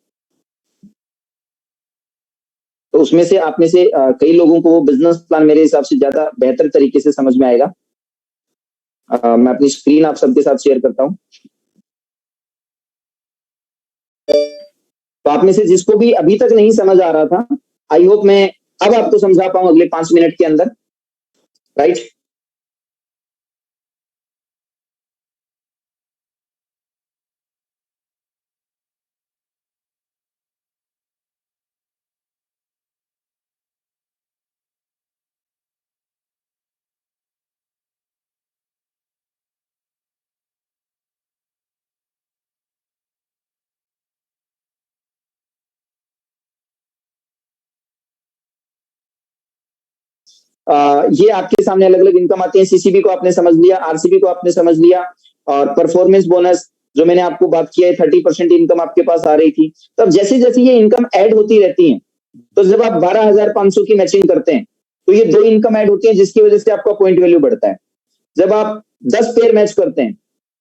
तो उसमें से आप में से कई लोगों को वो बिजनेस प्लान मेरे हिसाब से ज्यादा बेहतर तरीके से समझ में आएगा। मैं अपनी स्क्रीन आप सबके साथ शेयर करता हूं। तो आप में से जिसको भी अभी तक नहीं समझ आ रहा था, आई होप मैं अब आपको समझा पाऊं अगले 5 मिनट के अंदर, राइट? ये आपके सामने अलग अलग इनकम आती है। सीसीबी को आपने समझ लिया, आरसीबी को आपने समझ लिया, और परफॉर्मेंस बोनस जो मैंने आपको बात किया है 30% इनकम आपके पास आ रही थी। तब जैसे जैसे ये इनकम ऐड होती रहती है, तो जब आप 12,500 की मैचिंग करते हैं तो ये 2 इनकम ऐड होती है जिसकी वजह से आपका पॉइंट वैल्यू बढ़ता है। जब आप 10 पेयर मैच करते हैं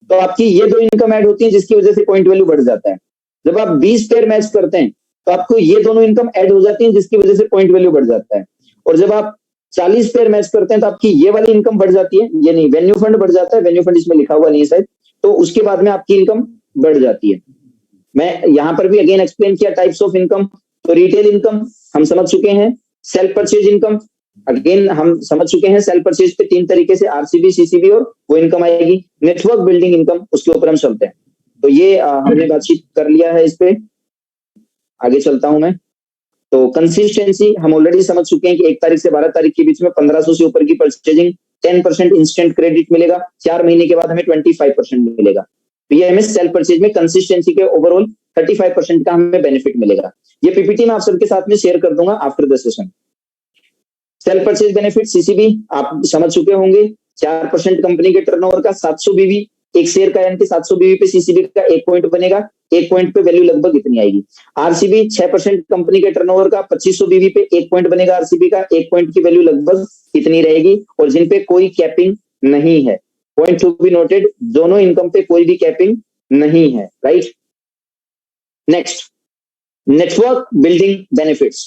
तो आपकी ये 2 इनकम ऐड होती है जिसकी वजह से पॉइंट वैल्यू बढ़ जाता है। जब आप 20 पेयर मैच करते हैं तो आपको ये दोनों इनकम ऐड हो जाती है जिसकी वजह से पॉइंट वैल्यू बढ़ जाता है। और जब आप 40 पेयर मैच करते हैं तो आपकी ये वाली इनकम बढ़ जाती है, ये नहीं, वेन्यू फंड बढ़ जाता है, वेन्यू फंड इसमें लिखा हुआ नहीं है शायद, तो उसके बाद में आपकी इनकम बढ़ जाती है। मैं यहां पर भी अगेन एक्सप्लेन किया टाइप्स ऑफ इनकम। तो रिटेल इनकम हम समझ चुके हैं, सेल्फ परचेज इनकम अगेन हम समझ चुके हैं, सेल्फ परचेज पे 3 तरीके से आरसीबी, सीसीबी और वो इनकम आएगी। नेटवर्क बिल्डिंग इनकम, उसके ऊपर हम चलते हैं। तो ये हमने बातचीत कर लिया है, इस पे आगे चलता हूं मैं। तो कंसिस्टेंसी हम ऑलरेडी समझ चुके हैं कि 1 तारीख से 12 तारीख के बीच में 1500 से ऊपर की परचेजिंग 10% इंस्टेंट क्रेडिट मिलेगा, 4 महीने के बाद हमें 25% मिलेगा। तो ये हमें सेल्फ परचेज में कंसिस्टेंसी के ओवरऑल 35% का हमें बेनिफिट मिलेगा। ये पीपीटी मैं आप सबके साथ में शेयर कर दूंगा after the session. Self purchase benefit CCB आप समझ चुके होंगे, 4% कंपनी के टर्नओवर का 700 बीवी एक शेयर का, यानी कि 700 बीवी पे सीसीबी का 1 पॉइंट बनेगा, 1 पॉइंट पे वैल्यू लगभग इतनी आएगी। आरसीबी 6% कंपनी के टर्नओवर का 2500 बीवी पे 1 पॉइंट बनेगा, आरसीबी का 1 पॉइंट की वैल्यू लगभग इतनी रहेगी, और जिन पे कोई कैपिंग नहीं है। पॉइंट टू बी नोटेड, दोनों इनकम पे कोई भी कैपिंग नहीं है, right? Next, network building benefits.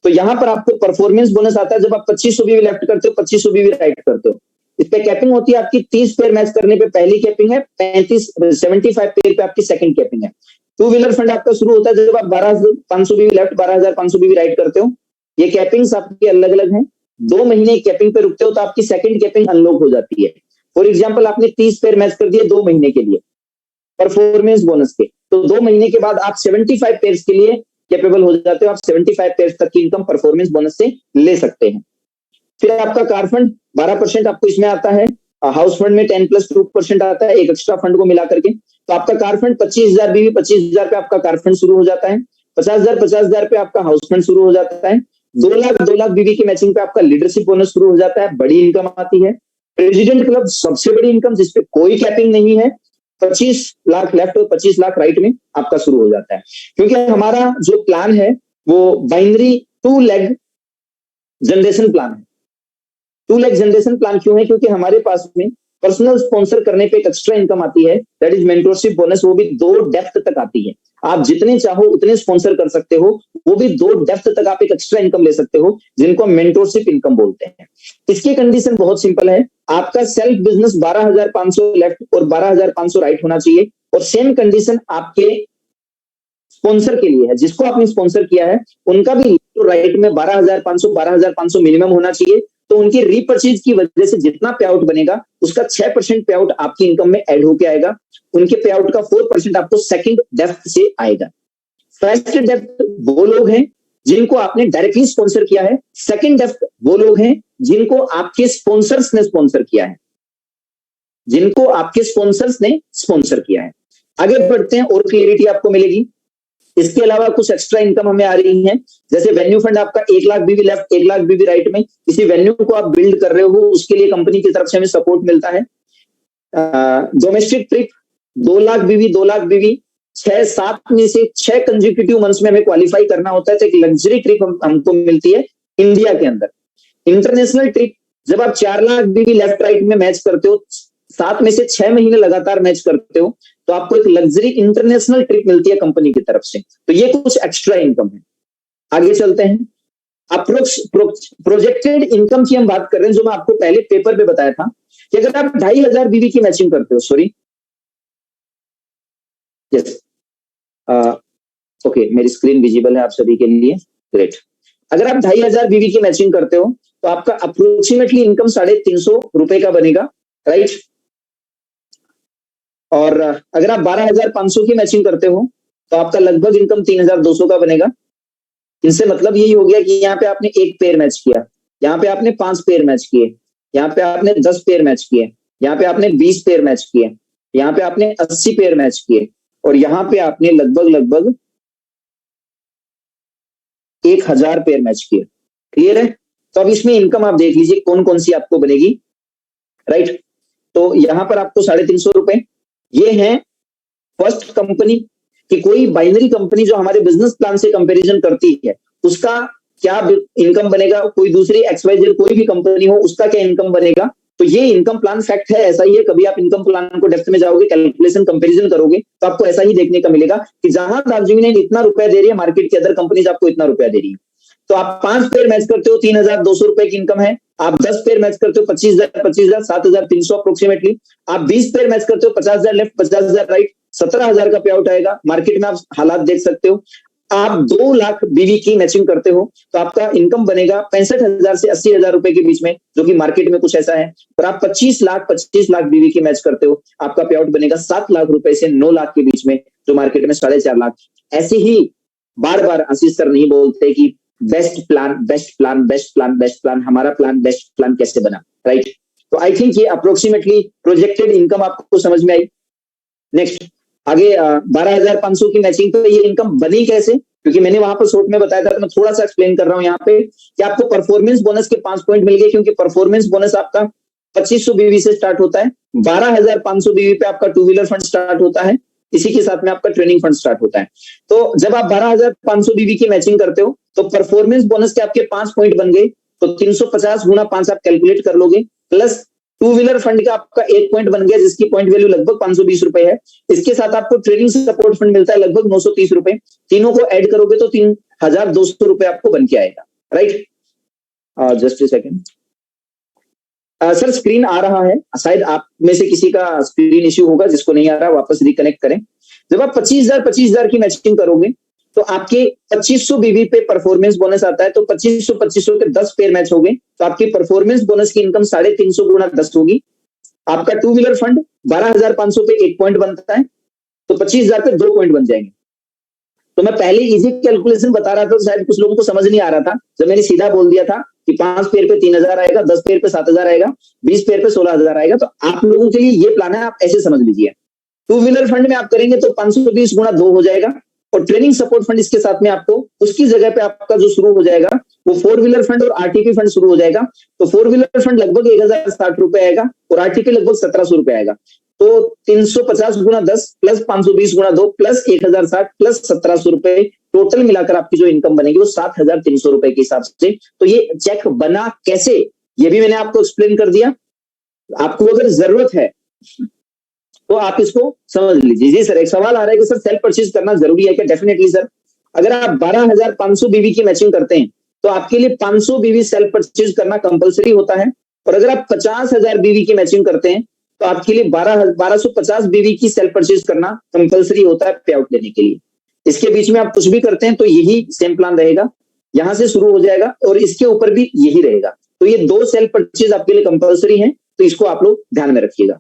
तो यहां पर आपको परफॉर्मेंस बोनस आता है जब आप 2500 बीवी लेफ्ट करते हो, 2500 बीवी राइट करते हो। इस पे कैपिंग होती है आपकी 30 पेयर मैच करने पे पहली कैपिंग है, 75 पेयर पे आपकी सेकंड कैपिंग है। टू व्हीलर फंड आपका शुरू होता है जब आप 12,500 बीवी लेफ्ट, 12,500 बीवी राइट करते हो। ये कैपिंग्स आपकी अलग अलग हैं। 2 महीने कैपिंग पे रुकते हो तो आपकी सेकंड कैपिंग अनलॉक हो जाती है। फॉर एग्जाम्पल आपने 30 पेयर मैच कर दिए 2 महीने के लिए परफॉर्मेंस बोनस के, तो 2 महीने के बाद आप 75 पेयर्स के लिए कैपेबल हो जाते हो। आप 75 पेयर्स तक की इनकम परफॉर्मेंस बोनस से ले सकते हैं। फिर आपका कार फंड 12% आपको इसमें आता है, हाउस फंड में 10+2% आता है, एक एक्स्ट्रा फंड को मिला करके। तो आपका कार फंड 25,000 बीवी, 25,000 पे आपका कार फंड शुरू हो जाता है, 50,000 पे आपका हाउस फंड शुरू हो जाता है, 2 लाख बीवी की मैचिंग पे आपका लीडरशिप बोनस शुरू हो जाता है, बड़ी इनकम आती है। प्रेसिडेंट क्लब सबसे बड़ी इनकम जिसपे कोई कैपिंग नहीं है, 25 लाख लेफ्ट और 25 लाख राइट में आपका शुरू हो जाता है। क्योंकि हमारा जो प्लान है वो बाइनरी 2 लेग जनरेशन प्लान है। 2 लेग जनरेशन प्लान क्यों है? क्योंकि हमारे पास में पर्सनल स्पॉन्सर करने पे एक एक्स्ट्रा इनकम आती है, दैट इज मेंटरशिप बोनस। वो भी 2 डेप्थ तक आती है। आप जितने चाहो उतने स्पॉन्सर कर सकते हो, वो भी 2 डेप्थ तक आप एक एक्स्ट्रा इनकम ले सकते हो, जिनको मेंटरशिप इनकम बोलते हैं। इसकी कंडीशन बहुत सिंपल है, आपका सेल्फ बिजनेस 12,500 लेफ्ट और 12,500 राइट होना चाहिए, और सेम कंडीशन आपके स्पॉन्सर के लिए है। जिसको आपने स्पॉन्सर किया है उनका भी राइट में 12,500 मिनिमम होना चाहिए। तो उनकी रीपर्चेज की वजह से जितना पे आउट बनेगा उसका 6% पे आउट आपकी इनकम में ऐड होके आएगा। उनके पे आउट का 4% आपको सेकंड डेप्थ से आएगा। फर्स्ट डेप्थ वो लोग हैं जिनको आपने डायरेक्टली स्पॉन्सर किया है, सेकंड डेप्थ वो लोग हैं जिनको आपके स्पॉन्सर्स ने स्पॉन्सर किया है, जिनको आपके स्पॉन्सर्स ने स्पॉन्सर किया है। आगे बढ़ते हैं और क्लियरिटी आपको मिलेगी। इसके अलावा कुछ एक्स्ट्रा इनकम हमें आ रही है, जैसे वेन्यू फंड आपका 1,00,000 बीवी लेफ्ट, 1,00,000 बीवी राइट में, इसी वेन्यू को आप बिल्ड कर रहे हो, उसके लिए कंपनी की तरफ से हमें सपोर्ट मिलता है। डोमेस्टिक ट्रिप 2,00,000 बीवी, 2,00,000 बीवी, 6-7 में से 6 कंजिक्यूटिव मंथ्स में हमें क्वालिफाई करना होता है, तो एक लग्जरी ट्रिप हमको मिलती है इंडिया के अंदर। इंटरनेशनल ट्रिप जब आप 4,00,000 बीवी लेफ्ट राइट में मैच करते हो, 7 में से 6 महीने लगातार मैच करते हो, तो आपको एक लग्जरी इंटरनेशनल ट्रिप मिलती है कंपनी की तरफ से। तो ये कुछ एक्स्ट्रा इनकम है। आगे चलते हैं। प्रोजेक्टेड इनकम की हम बात कर रहे हैं, जो मैं आपको पहले पेपर पे बताया था कि अगर आप 2,500 बीवी की मैचिंग करते हो, सॉरी यस ओके, मेरी स्क्रीन विजिबल है आप सभी के लिए, ग्रेट। अगर आप 2,500 बीवी की मैचिंग करते हो तो आपका अप्रोक्सीमेटली इनकम 350 रुपए का बनेगा, राइट। और अगर आप 12,500 की मैचिंग करते हो तो आपका लगभग इनकम 3,200 का बनेगा। इनसे मतलब यही हो गया कि यहाँ पे आपने 1 पेयर मैच किया, यहाँ पे आपने 5 पेयर मैच किए, यहाँ पे आपने 10 पेयर मैच किए, यहाँ पे आपने 20 पेयर मैच किए, यहाँ पे आपने 80 पेयर मैच किए, और यहाँ पे आपने लगभग 1,000 पेयर मैच किए। क्लियर है? तो अब इसमें इनकम आप देख लीजिए कौन कौन सी आपको बनेगी, राइट। तो यहाँ पर आपको 350 रुपए, ये है फर्स्ट कंपनी कि कोई बाइनरी कंपनी जो हमारे बिजनेस प्लान से कंपैरिजन करती है उसका क्या इनकम बनेगा, कोई दूसरी XYZ कोई भी कंपनी हो उसका क्या इनकम बनेगा। तो ये इनकम प्लान फैक्ट है, ऐसा ही है। कभी आप इनकम प्लान को डेप्थ में जाओगे, कैलकुलेशन कंपैरिजन करोगे तो आपको ऐसा ही देखने का मिलेगा कि जहां दार्जिलिंग इतना रुपया दे रही है, मार्केट की अदर कंपनीज आपको इतना रुपया दे रही है। तो आप 5 पेयर मैच करते हो 3,200 रुपए की इनकम है। आप 10 पेयर मैच करते हो 25,000 7,300 अप्रोक्सीमेटली। आप 20 पेयर मैच करते हो 50,000 लेफ्ट 50,000 राइट, 17,000 का पे आउट आएगा। मार्केट में आप हालात देख सकते हो। आप 2,00,000 बीवी की मैचिंग करते हो तो आपका इनकम बनेगा 65,000 से 80,000 रुपए के बीच में, जो कि मार्केट में कुछ ऐसा है। और आप 25 लाख बीवी की मैच करते हो, आपका पे आउट बनेगा 7 लाख रुपए से 9 लाख के बीच में, जो मार्केट में 4.5 लाख। ऐसे ही बार बार आशीष सर नहीं बोलते कि बेस्ट प्लान, हमारा प्लान बेस्ट प्लान कैसे बना, राइट। तो आई थिंक ये अप्रोक्सीमेटली प्रोजेक्टेड इनकम आपको समझ में आई। नेक्स्ट आगे 12,500 की मैचिंग पे ये इनकम बनी कैसे, क्योंकि मैंने वहां पर शॉर्ट में बताया था, तो मैं थोड़ा सा एक्सप्लेन कर रहा हूं यहाँ पे कि आपको परफॉर्मेंस बोनस के 5 पॉइंट मिल गए, क्योंकि परफॉर्मेंस बोनस आपका 2,500 बीवी से स्टार्ट होता है। 12,500 बीवी पे आपका 2 व्हीलर फंड स्टार्ट होता है, इसी के साथ में आपका ट्रेनिंग फंड स्टार्ट होता है। तो जब आप 12,500 बीवी की मैचिंग करते हो तो परफॉर्मेंस बोनस के आपके 5 पॉइंट बन गए, तो 350 गुना 5 आप कैलकुलेट कर लोगे, प्लस 2 व्हीलर फंड का आपका 1 पॉइंट बन गया, जिसकी पॉइंट वैल्यू लगभग 520 रुपए है। इसके साथ आपको ट्रेनिंग सपोर्ट फंड मिलता है लगभग 930 रुपए। तीनों को ऐड करोगे तो 3,200 रुपए आपको बन के आएगा, right. Just a second sir, screen आ रहा है, शायद आप में से किसी का स्क्रीन इश्यू होगा, जिसको नहीं आ रहा वापस रिकनेक्ट करें। जब आप 25,000 की मैचिंग करोगे तो आपके 2,500 बीवी पे परफॉर्मेंस बोनस आता है, तो 2,500 के 10 पेयर मैच हो गए, तो आपकी परफॉर्मेंस बोनस की इनकम 350 गुना 10 होगी। आपका 2 व्हीलर फंड 12,500 पे 1 पॉइंट बनता है, तो 25,000 पे 2 पॉइंट बन जाएंगे। तो मैं पहले इजी कैलकुलेशन बता रहा था, तो शायद कुछ लोगों को समझ नहीं आ रहा था, जब मैंने सीधा बोल दिया था कि 5 पेयर पे 3,000 आएगा, 10 पेयर पे 7,000 आएगा, 20 पेयर पे 16,000 आएगा। तो आप लोगों के लिए ये प्लान है, आप ऐसे समझ लीजिए। 2 व्हीलर फंड में आप करेंगे तो 520 गुना 2 हो जाएगा, और ट्रेनिंग सपोर्ट फंड इसके साथ में आपको उसकी जगह पे आपका जो शुरू हो जाएगा वो 4 व्हीलर फंड और RTP फंड शुरू हो जाएगा। तो 4 व्हीलर फंड लगभग 1,060 रुपए आएगा, और RTP लगभग 1,700 रुपए आएगा। तो 350 गुना 10 प्लस 520 गुना 2 प्लस 1,060 प्लस 1,700 रुपए, टोटल मिलाकर आपकी जो इनकम बनेगी वो 7,300 रुपए के हिसाब से। तो ये चेक बना कैसे, ये भी मैंने आपको एक्सप्लेन कर दिया। आपको अगर जरूरत है तो आप इसको समझ लीजिए। जी सर, एक सवाल आ रहा है कि सर सेल्फ परचेज करना जरूरी है क्या? Definitely sir. अगर आप 12,500 बीवी की मैचिंग करते हैं तो आपके लिए 500 बीवी सेल्फ परचेज करना कंपलसरी होता है, और अगर आप 50,000 बीवी की मैचिंग करते हैं तो आपके लिए 1250 बीवी की सेल्फ परचेज करना कंपलसरी होता है पे आउट लेने के लिए। इसके बीच में आप कुछ भी करते हैं तो यही सेम प्लान रहेगा, यहां से शुरू हो जाएगा और इसके ऊपर भी यही रहेगा। तो ये 2 सेल्फ परचेज आपके लिए कंपलसरी है, तो इसको आप लोग ध्यान में रखिएगा,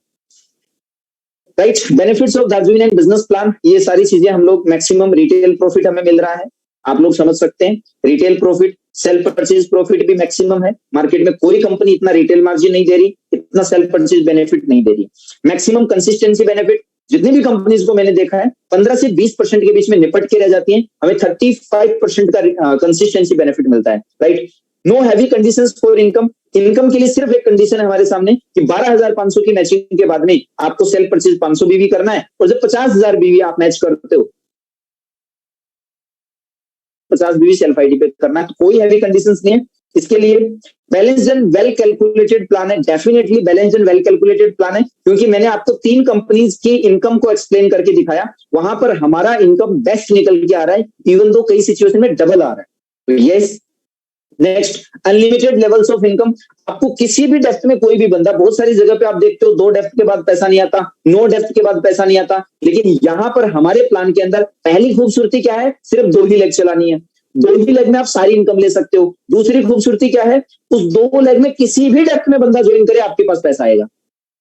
right. Benefits of Darjeeling business plan, ये सारी चीजें हम लोग, मैक्सिमम रिटेल प्रॉफिट हमें मिल रहा है, आप लोग समझ सकते हैं। Retail profit, self purchase profit भी मैक्सिमम है। मार्केट में कोई कंपनी इतना रिटेल मार्जिन नहीं दे रही, इतना सेल्फ परचेज बेनिफिट नहीं दे रही। मैक्सिमम कंसिस्टेंसी बेनिफिट, जितनी भी कंपनीज को मैंने देखा है 15 से 20% के बीच में निपट के रह जाती हैं, हमें 35% का कंसिस्टेंसी बेनिफिट मिलता है, right. Know heavy conditions for income. Income के लिए सिर्फ एक कंडीशन है हमारे सामने कि 12,500 की मैचिंग के बाद में आपको सेल परचेज 500 बीवी करना है, और जब 50,000 बीवी आप मैच करते हो 50 बीवी सेल्फ आईडी पे करना है। कोई हैवी कंडीशंस नहीं है इसके लिए। Balanced and well calculated plan है, definitely balanced and well calculated plan है, क्योंकि मैंने आपको 3 कंपनीज की इनकम को एक्सप्लेन करके दिखाया, वहां पर हमारा इनकम बेस्ट निकल के आ रहा है, इवन दो कई सिचुएशन में डबल आ रहा है। तो yes. Next, unlimited levels of income. आपको किसी भी डेप्थ में कोई भी बंदा, बहुत सारी जगह पे आप देखते हो 2 डेप्थ के बाद पैसा नहीं आता, 9 डेप्थ के बाद पैसा नहीं आता, लेकिन यहां पर हमारे प्लान के अंदर पहली खूबसूरती क्या है, सिर्फ 2 ही लेग चलानी है, 2 ही लेग में आप सारी इनकम ले सकते हो। दूसरी खूबसूरती क्या है, उस 2 लेग में किसी भी डेप्थ में बंदा ज्वाइन करे आपके पास पैसा आएगा।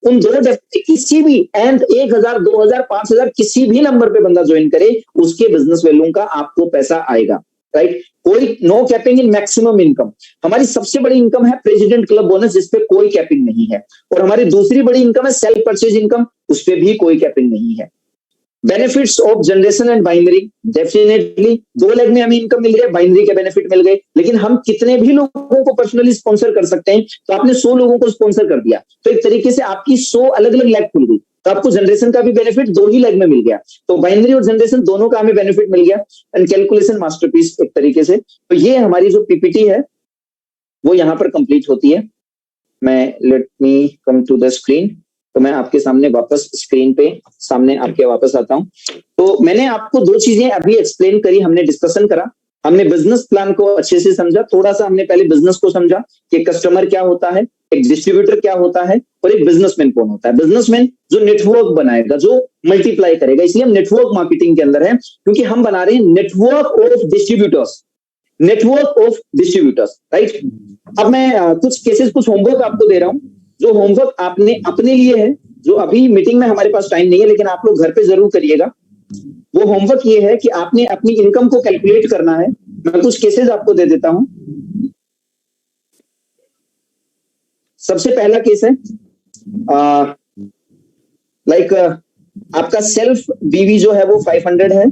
उन 2 डेप्थ में किसी भी एंड 1,000, 2,000, 5,000 किसी भी नंबर पे बंदा ज्वाइन करे, उसके बिजनेस वैल्यू का आपको पैसा आएगा, राइट। कोई no capping in maximum income. हमारी सबसे बड़ी इनकम है प्रेसिडेंट क्लब बोनस, जिसपे कोई कैपिंग नहीं है, और हमारी दूसरी बड़ी इनकम है सेल्फ परचेज इनकम, उस पर भी कोई कैपिंग नहीं है। Benefits of generation and binary, definitely 2 leg में हमें इनकम मिल रही है, बाइनरी के बेनिफिट मिल गए, लेकिन हम कितने भी लोगों को पर्सनली स्पॉन्सर कर सकते हैं। तो आपने 100 लोगों को स्पॉन्सर कर दिया, तो एक तरीके से आपकी 100 अलग अलग लेग खुल गई, तो आपको जनरेशन का भी बेनिफिट 2 ही लेग में मिल गया। तो बाइनरी और जनरेशन दोनों का हमें बेनिफिट मिल गया, एंड कैलकुलेशन मास्टरपीस एक तरीके से। तो ये हमारी जो पीपीटी है वो यहां पर कंप्लीट होती है। मैं let me come to the screen, तो मैं आपके सामने वापस स्क्रीन पे सामने आपके वापस आता हूं। तो मैंने आपको 2 चीजें अभी एक्सप्लेन करी, हमने डिस्कशन करा, हमने बिजनेस प्लान को अच्छे से समझा, थोड़ा सा हमने पहले बिजनेस को समझा कि कस्टमर क्या होता है, एक डिस्ट्रीब्यूटर क्या होता है, और एक बिजनेसमैन कौन होता है। बिजनेसमैन जो नेटवर्क बनाएगा, जो मल्टीप्लाई करेगा, इसलिए हम नेटवर्क मार्केटिंग के अंदर है, क्योंकि हम बना रहे हैं network of distributors, network of distributors, right. अब मैं कुछ केसेस, कुछ होमवर्क आपको दे रहा हूं, जो होमवर्क आपने अपने लिए है, जो अभी मीटिंग में हमारे पास टाइम नहीं है, लेकिन आप लोग घर पे जरूर करिएगा। वो होमवर्क ये है कि आपने अपनी इनकम को कैलकुलेट करना है। मैं कुछ केसेस आपको दे देता हूं। सबसे पहला केस है आपका सेल्फ बीवी जो है वो 500 है,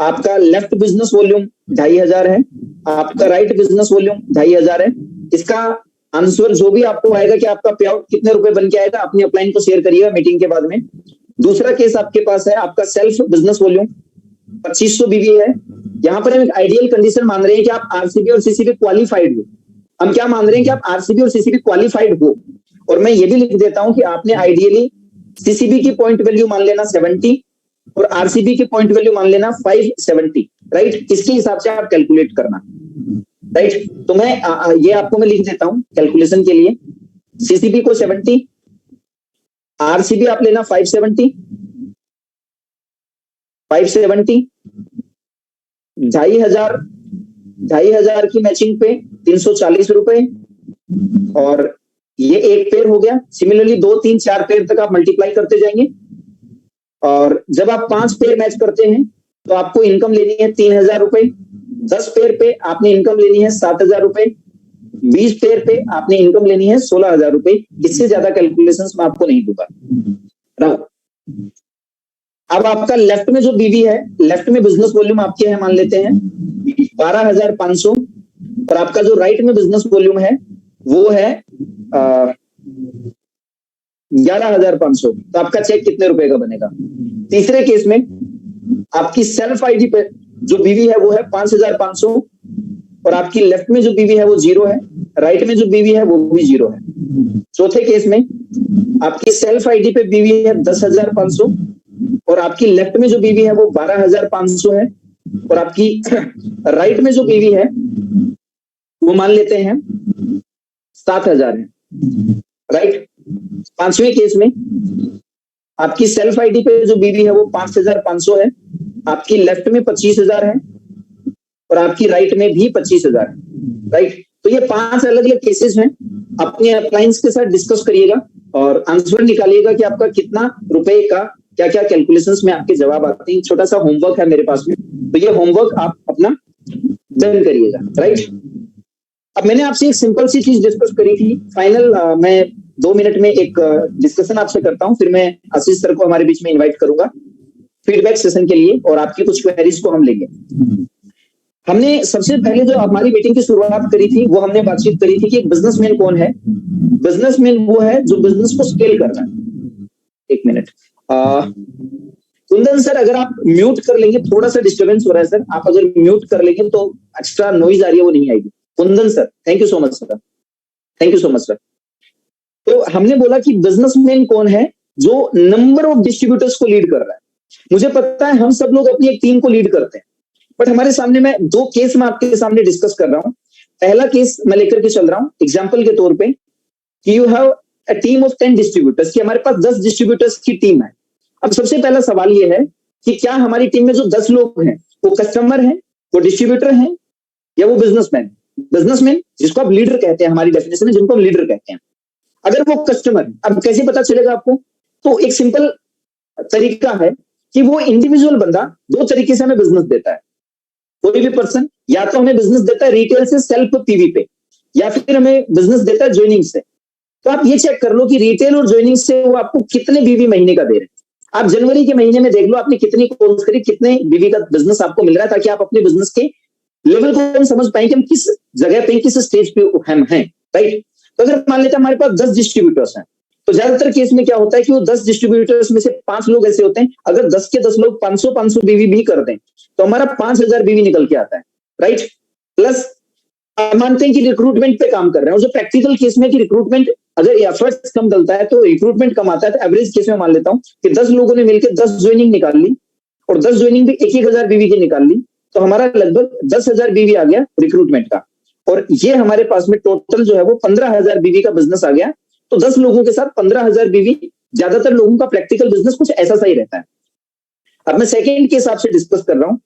आपका लेफ्ट बिजनेस वॉल्यूम 2,500 है, आपका राइट बिजनेस वॉल्यूम 2,500 है। इसका आंसर जो भी आपको आएगा कि आपका पे आउट कितने रुपए बन के आएगा, अपनी अपलाइन को शेयर करिएगा मीटिंग के बाद में। दूसरा केस आपके पास है, आपका सेल्फ बिजनेस वॉल्यूम 2,500 बीवी है। यहां पर हम एक आइडियल कंडीशन मान रहे हैं कि आप आरसीबी और सीसीबी क्वालिफाइड हो। हम क्या मान रहे हैं कि आप आरसीबी और सीसीबी क्वालिफाइड हो, और मैं ये भी लिख देता हूं कि आपने आइडियली सीसीबी की पॉइंट वैल्यू मान लेना 70 और आरसीबी की पॉइंट वैल्यू मान लेना 570, राइट। इसके हिसाब से आप कैलकुलेट करना, राइट। तो मैं ये आपको मैं लिख देता हूं कैलकुलेशन के लिए। सीसीबी को 70, आरसीबी आप लेना 570, 2,500 की मैचिंग पे 340 रुपए, और ये एक पेयर हो गया। सिमिलरली 2, 3, 4 पेयर तक आप मल्टीप्लाई करते जाएंगे, और जब आप 5 पेयर मैच करते हैं तो आपको इनकम लेनी है 3,000 रुपए। 10 पेयर पे आपने इनकम लेनी है 7,000 रुपए। 20 पेयर पे आपने इनकम लेनी है 16,000 रुपए। इससे ज्यादा कैलकुलेशंस मैं आपको नहीं दूंगा। अब आपका लेफ्ट में जो बीवी है, लेफ्ट में बिजनेस वॉल्यूम आपके है मान लेते हैं 12,500, और आपका जो राइट में बिजनेस वॉल्यूम है वो है 11,500। तो आपका चेक कितने रुपए का बनेगा? तीसरे केस में आपकी सेल्फ आईडी पे जो बीवी है वो है 5,500, और आपकी लेफ्ट में जो बीवी है वो 0 है, राइट में जो बीवी है वो भी 0 है। चौथे केस में आपकी सेल्फ आईडी पे बीवी है 10,500, और आपकी लेफ्ट में जो बीवी है वो 12,500 है, और आपकी राइट में जो बीवी है वो मान लेते हैं 7,000 है, राइट। पांचवें केस में आपकी सेल्फ आईडी पे जो बीवी है वो 5,500 है, आपकी लेफ्ट में 25,000 है, और आपकी राइट में भी 25,000 है, राइट। तो ये 5 अलग अलग केसेस हैं। अपने अप्लायंस के साथ डिस्कस करिएगा और आंसर निकालिएगा कि आपका कितना रुपए का क्या क्या कैलकुलेशंस में आपके जवाब आते हैं। छोटा सा होमवर्क है मेरे पास में, तो ये होमवर्क आप अपना डन करिएगा, राइट। अब मैंने आपसे एक सिंपल सी चीज डिस्कस करी थी, फाइनल मैं 2 मिनट में एक डिस्कशन आपसे करता हूं, फिर मैं आशीष सर को हमारे बीच में इनवाइट करूंगा फीडबैक सेशन के लिए और आपकी कुछ क्वेरीज को हम लेंगे। हमने सबसे पहले जो हमारी मीटिंग की शुरुआत करी थी वो हमने बातचीत करी थी कि एक बिजनेसमैन कौन है। बिजनेसमैन वो है जो बिजनेस को स्केल कर रहा है। 1 मिनट, कुंदन सर अगर आप म्यूट कर लेंगे, थोड़ा सा डिस्टर्बेंस हो रहा है सर, आप अगर म्यूट कर लेंगे तो एक्स्ट्रा नॉइज आ रही है वो नहीं आएगी। Kundan sir, thank you so much sir, thank you so much sir. तो हमने बोला कि बिजनेसमैन कौन है जो नंबर ऑफ डिस्ट्रीब्यूटर्स को लीड कर रहा है। मुझे पता है हम सब लोग अपनी एक टीम को लीड करते हैं, बट हमारे सामने मैं 2 केस में आपके सामने डिस्कस कर रहा हूं। पहला केस मैं लेकर के चल रहा हूं एग्जांपल के तौर पे कि you have a team of 10 distributors, कि हमारे पास 10 डिस्ट्रीब्यूटर्स की टीम है। अब सबसे पहला सवाल ये है कि क्या हमारी टीम में जो 10 लोग हैं वो कस्टमर हैं, वो डिस्ट्रीब्यूटर हैं, या वो बिजनेसमैन? बिजनेसमैन जिसको आप लीडर कहते हैं, हमारी डेफिनेशन में जिनको हम लीडर कहते हैं। अगर वो कस्टमर, अब कैसे पता चलेगा आपको? तो एक सिंपल तरीका है कि वो इंडिविजुअल बंदा 2 तरीके से हमें बिजनेस देता है। कोई भी पर्सन या तो हमें बिजनेस देता है रिटेल से सेल्फ पीवी पे, या फिर हमें बिजनेस देता है ज्वाइनिंग से। तो आप ये चेक कर लो कि रिटेल और ज्वाइनिंग से वो आपको कितने बीवी महीने का दे रहे हैं। आप जनवरी के महीने में देख लो आपने कितनी कॉल्स करी, कितने बीवी का बिजनेस आपको मिल रहा है, ताकि आप अपने बिजनेस के लेवल को हम समझ पाए कि हम किस जगह पे, किस स्टेज पे हम हैं, राइट। तो अगर मान लेते हैं हमारे पास 10 डिस्ट्रीब्यूटर्स हैं, तो ज्यादातर केस में क्या होता है कि वो 10 डिस्ट्रीब्यूटर्स में से 5 लोग ऐसे होते हैं, अगर 10 के 10 लोग 500 बीवी भी कर दें तो हमारा 5000 बीवी निकल के आता है, राइट। प्लस मानते हैं कि रिक्रूटमेंट पे काम कर रहे हैं, और जो प्रैक्टिकल केस में कि रिक्रूटमेंट अगर एफर्ट्स कम डलता है तो रिक्रूटमेंट कम आता है, तो एवरेज केस में मान लेता हूं कि 10 लोगों ने मिलकर 10 ज्वाइनिंग निकाल ली और 10 ज्वाइनिंग भी 1-1000 बीवी की निकाल ली, तो हमारा लगभग 10,000 बीवी आ गया रिक्रूटमेंट का। और ये हमारे पास में टोटल जो है वो 15,000 बीवी का बिजनेस आ गया। तो 10 लोगों के साथ 15,000 बीवी, ज्यादातर लोगों का प्रैक्टिकल बिजनेस कुछ ऐसा सा ही रहता है। अब मैं सेकेंड के हिसाब से डिस्कस कर रहा हूं।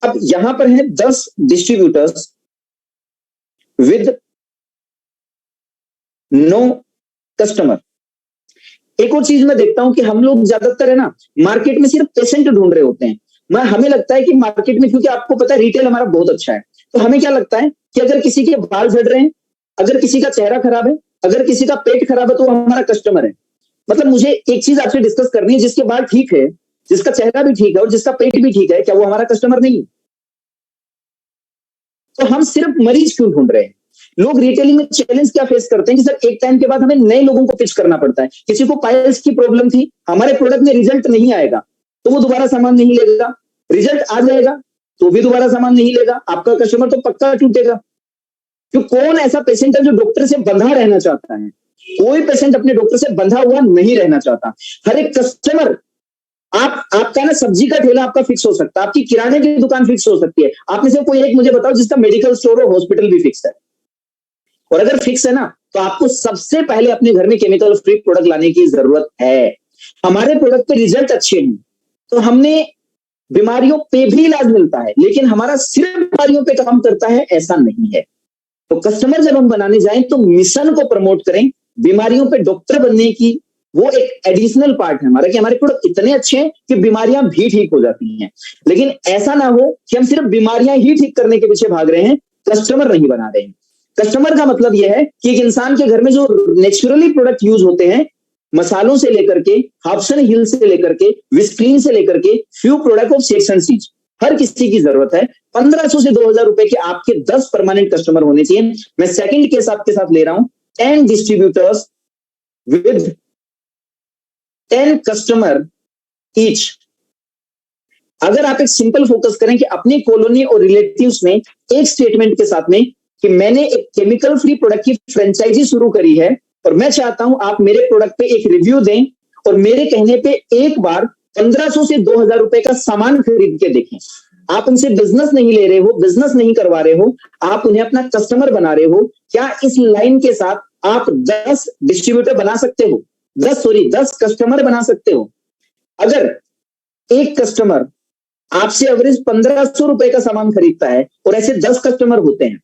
अब यहां पर है 10 डिस्ट्रीब्यूटर्स विद नो कस्टमर। एक और चीज मैं देखता हूं कि हम लोग ज्यादातर है ना मार्केट में सिर्फ पेशेंट ढूंढ रहे होते हैं। हमें लगता है कि मार्केट में, क्योंकि आपको पता है रिटेल हमारा बहुत अच्छा है, तो हमें क्या लगता है कि अगर किसी के बाल झड़ रहे हैं, अगर किसी का चेहरा खराब है, अगर किसी का पेट खराब है, तो वो हमारा कस्टमर है। मतलब मुझे एक चीज आपसे डिस्कस करनी है, जिसके बाल ठीक है, जिसका चेहरा भी ठीक है और जिसका पेट भी ठीक है, क्या वो हमारा कस्टमर नहीं है? तो हम सिर्फ मरीज क्यों ढूंढ रहे हैं? लोग रिटेलिंग में चैलेंज क्या फेस करते हैं कि सर एक टाइम के बाद हमें नए लोगों को पिच करना पड़ता है। किसी को पाइल्स की प्रॉब्लम थी, हमारे प्रोडक्ट में रिजल्ट नहीं आएगा तो वो दोबारा सामान नहीं लेगा, रिजल्ट आ जाएगा तो भी दोबारा सामान नहीं लेगा, आपका कस्टमर तो पक्का टूटेगा। क्यों? कौन ऐसा पेशेंट है जो डॉक्टर से बंधा रहना चाहता है? कोई पेशेंट अपने डॉक्टर से बंधा हुआ नहीं रहना चाहता। हर एक कस्टमर, आपका ना सब्जी का ठेला आपका फिक्स हो सकता है, आपकी किराने की दुकान फिक्स हो सकती है, आप में से कोई एक मुझे बताओ जिसका मेडिकल स्टोर और हॉस्पिटल भी फिक्स है। और अगर फिक्स है ना, तो आपको सबसे पहले अपने घर में केमिकल फ्री प्रोडक्ट लाने की जरूरत है। हमारे प्रोडक्ट पे रिजल्ट अच्छे हैं, तो हमने बीमारियों पे भी इलाज मिलता है, लेकिन हमारा सिर्फ बीमारियों पे काम करता है ऐसा नहीं है। तो कस्टमर जब हम बनाने जाएं तो मिशन को प्रमोट करें, बीमारियों पे डॉक्टर बनने की वो एक एडिशनल पार्ट है हमारा, कि हमारे प्रोडक्ट इतने अच्छे हैं कि बीमारियां भी ठीक हो जाती हैं। लेकिन ऐसा ना हो कि हम सिर्फ बीमारियां ही ठीक करने के पीछे भाग रहे हैं, कस्टमर नहीं बना रहे हैं। कस्टमर का मतलब यह है कि एक इंसान के घर में जो नेचुरली प्रोडक्ट यूज होते हैं, मसालों से लेकर के, हॉब्सन हिल से लेकर के, विस्क्रीन से लेकर के, few product of sex and seas, हर किसी की जरूरत है। 1500 से 2000 रुपए के आपके 10 परमानेंट कस्टमर होने चाहिए। मैं सेकंड केस आपके साथ ले रहा हूं, 10 डिस्ट्रीब्यूटर्स विद 10 कस्टमर ईच। अगर आप एक सिंपल फोकस करें कि अपनी कॉलोनी और रिलेटिव्स में एक स्टेटमेंट के साथ में कि मैंने एक केमिकल फ्री प्रोडक्ट की फ्रेंचाइजी शुरू करी है और मैं चाहता हूं आप मेरे प्रोडक्ट पे एक रिव्यू दें और मेरे कहने पे एक बार 1500 से 2000 रुपए का सामान खरीद के देखें। आप उनसे बिजनेस नहीं ले रहे हो, बिजनेस नहीं करवा रहे हो, आप उन्हें अपना कस्टमर बना रहे हो। क्या इस लाइन के साथ आप 10 डिस्ट्रीब्यूटर बना सकते हो? 10 कस्टमर बना सकते हो? अगर एक कस्टमर आपसे एवरेज 1500 रुपए का सामान खरीदता है और ऐसे 10 कस्टमर होते हैं,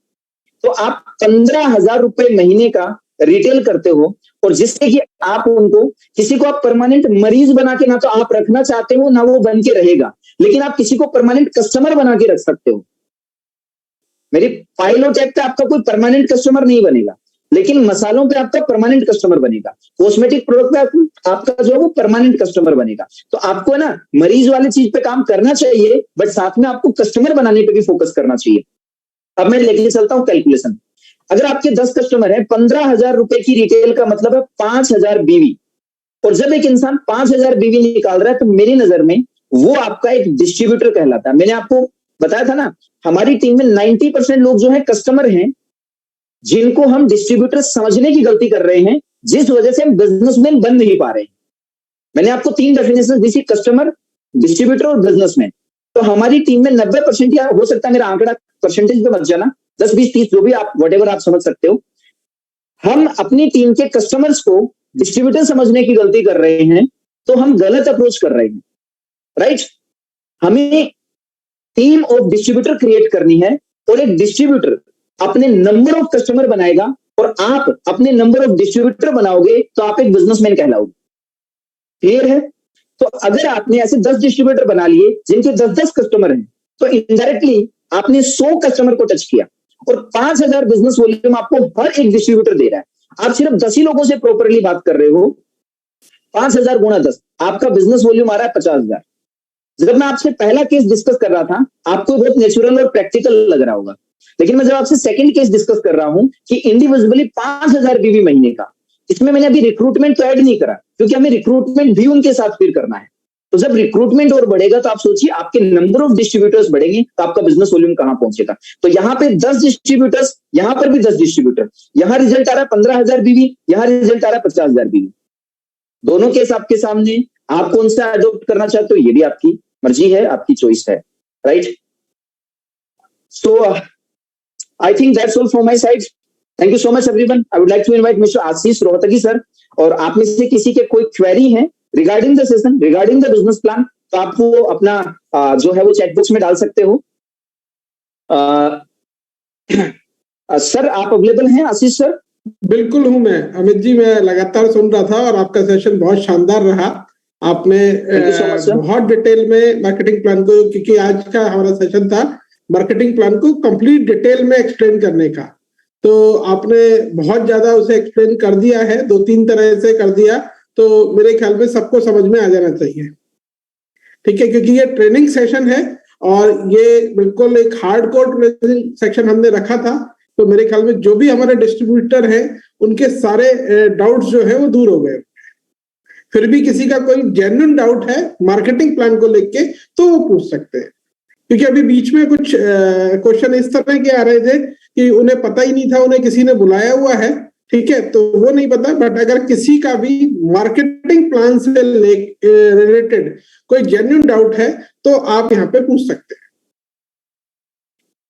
तो आप 15,000 रुपए महीने का रिटेल करते हो, और जिससे कि आप उनको, किसी को आप परमानेंट मरीज बना के ना तो आप रखना चाहते हो ना वो बन के रहेगा, लेकिन आप किसी को परमानेंट कस्टमर बना के रख सकते हो। मेरी पाइलोटैक पे आपका कोई परमानेंट कस्टमर नहीं बनेगा, लेकिन मसालों पे आपका परमानेंट कस्टमर बनेगा, कॉस्मेटिक प्रोडक्ट पे आपका जो है वो परमानेंट कस्टमर बनेगा। तो आपको ना मरीज वाली चीज पे काम करना चाहिए, बट साथ में आपको कस्टमर बनाने पे भी फोकस करना चाहिए। अब मैं लेके चलता हूँ कैलकुलेशन। अगर आपके 10 कस्टमर है, 15,000 रुपए की रिटेल का मतलब है 5,000 बीवी। और जब एक इंसान 5,000 बीवी निकाल रहा है तो मेरी नजर में वो आपका एक डिस्ट्रीब्यूटर कहलाता है। मैंने आपको बताया था ना, हमारी टीम में 90% लोग जो है कस्टमर हैं, जिनको हम डिस्ट्रीब्यूटर समझने की गलती कर रहे हैं, जिस वजह से हम बिजनेसमैन बन नहीं पा रहे हैं। मैंने आपको 3 डेफिनेशन दी थी, कस्टमर, डिस्ट्रीब्यूटर और बिजनेसमैन। तो हमारी टीम में 90%, या हो सकता है मेरा आंकड़ा परसेंटेज पे मत जाना, 10, 20, 30 जो भी आप व्हाटएवर आप समझ सकते हो, हम अपनी टीम के कस्टमर्स को डिस्ट्रीब्यूटर समझने की गलती कर रहे हैं, तो हम गलत अप्रोच कर रहे हैं, राइट। हमें टीम ऑफ डिस्ट्रीब्यूटर क्रिएट करनी है, और एक डिस्ट्रीब्यूटर अपने नंबर ऑफ कस्टमर बनाएगा और आप अपने नंबर ऑफ डिस्ट्रीब्यूटर बनाओगे तो आप एक बिजनेसमैन कहलाओगे। क्लियर है? तो अगर आपने ऐसे 10 डिस्ट्रीब्यूटर बना लिए जिनके 10-10 कस्टमर हैं, तो इनडायरेक्टली आपने 100 कस्टमर को टच किया, और 5,000 बिजनेस वॉल्यूम आपको हर एक डिस्ट्रीब्यूटर दे रहा है। आप सिर्फ 10 ही लोगों से प्रॉपरली बात कर रहे हो, 5,000 गुणा 10, आपका बिजनेस वॉल्यूम आ रहा है 50,000। जब मैं आपसे पहला केस डिस्कस कर रहा था, आपको बहुत नेचुरल और प्रैक्टिकल लग रहा होगा, लेकिन मैं जब आपसे सेकंड केस डिस्कस कर रहा हूं कि इंडिविजुअली 5,000 बीवी महीने का, इसमें मैंने अभी रिक्रूटमेंट तो ऐड नहीं करा, क्योंकि हमें रिक्रूटमेंट भी उनके साथ फिर करना है। तो जब रिक्रूटमेंट और बढ़ेगा तो आप सोचिए आपके नंबर ऑफ डिस्ट्रीब्यूटर्स बढ़ेंगे तो आपका बिजनेस वॉल्यूम कहां पहुंचेगा। तो यहाँ पे 10 डिस्ट्रीब्यूटर्स, यहां पर भी 10 डिस्ट्रीब्यूटर, यहां रिजल्ट आ रहा है 15,000 बीवी, यहां रिजल्ट आ रहा है 50,000 बीवी। दोनों केस आपके सामने, आप कौन सा अडॉप्ट करना चाहते हो ये भी आपकी मर्जी है, आपकी चॉइस है, right. So I think that's all from my side. Thank you so much everyone. I would like to invite mister Ashish Rohatgi sir, और आप में से किसी के कोई क्वेरी है regarding the session, regarding the business plan, तो आप वो अपना जो है वो चैट बॉक्स में डाल सकते हो। सर आप अवेलेबल हैं आशीष सर?
बिल्कुल हूं मैं अमित जी, मैं लगातार सुन रहा था और आपका सेशन बहुत शानदार रहा। आपने बहुत डिटेल में मार्केटिंग प्लान को, क्योंकि आज का हमारा सेशन था मार्केटिंग प्लान को कंप्लीट डिटेल में एक्सप्लेन करने का, तो आपने बहुत ज्यादा उसे एक्सप्लेन कर दिया है, 2-3 तरह से कर दिया, तो मेरे ख्याल में सबको समझ में आ जाना चाहिए। ठीक है, क्योंकि ये ट्रेनिंग सेशन है और ये बिल्कुल एक हार्ड कोर ट्रेनिंग सेक्शन हमने रखा था, तो मेरे ख्याल में जो भी हमारे डिस्ट्रीब्यूटर हैं उनके सारे डाउट्स जो है वो दूर हो गए। फिर भी किसी का कोई जेन्युइन डाउट है मार्केटिंग प्लान को लेके तो वो पूछ सकते हैं, क्योंकि अभी बीच में कुछ क्वेश्चन इस तरह के आ रहे थे कि उन्हें पता ही नहीं था, उन्हें किसी ने बुलाया हुआ है, ठीक है, तो वो नहीं पता। बट अगर किसी का भी मार्केटिंग प्लान से रिलेटेड कोई जेन्युइन डाउट है तो आप यहाँ पे पूछ सकते हैं।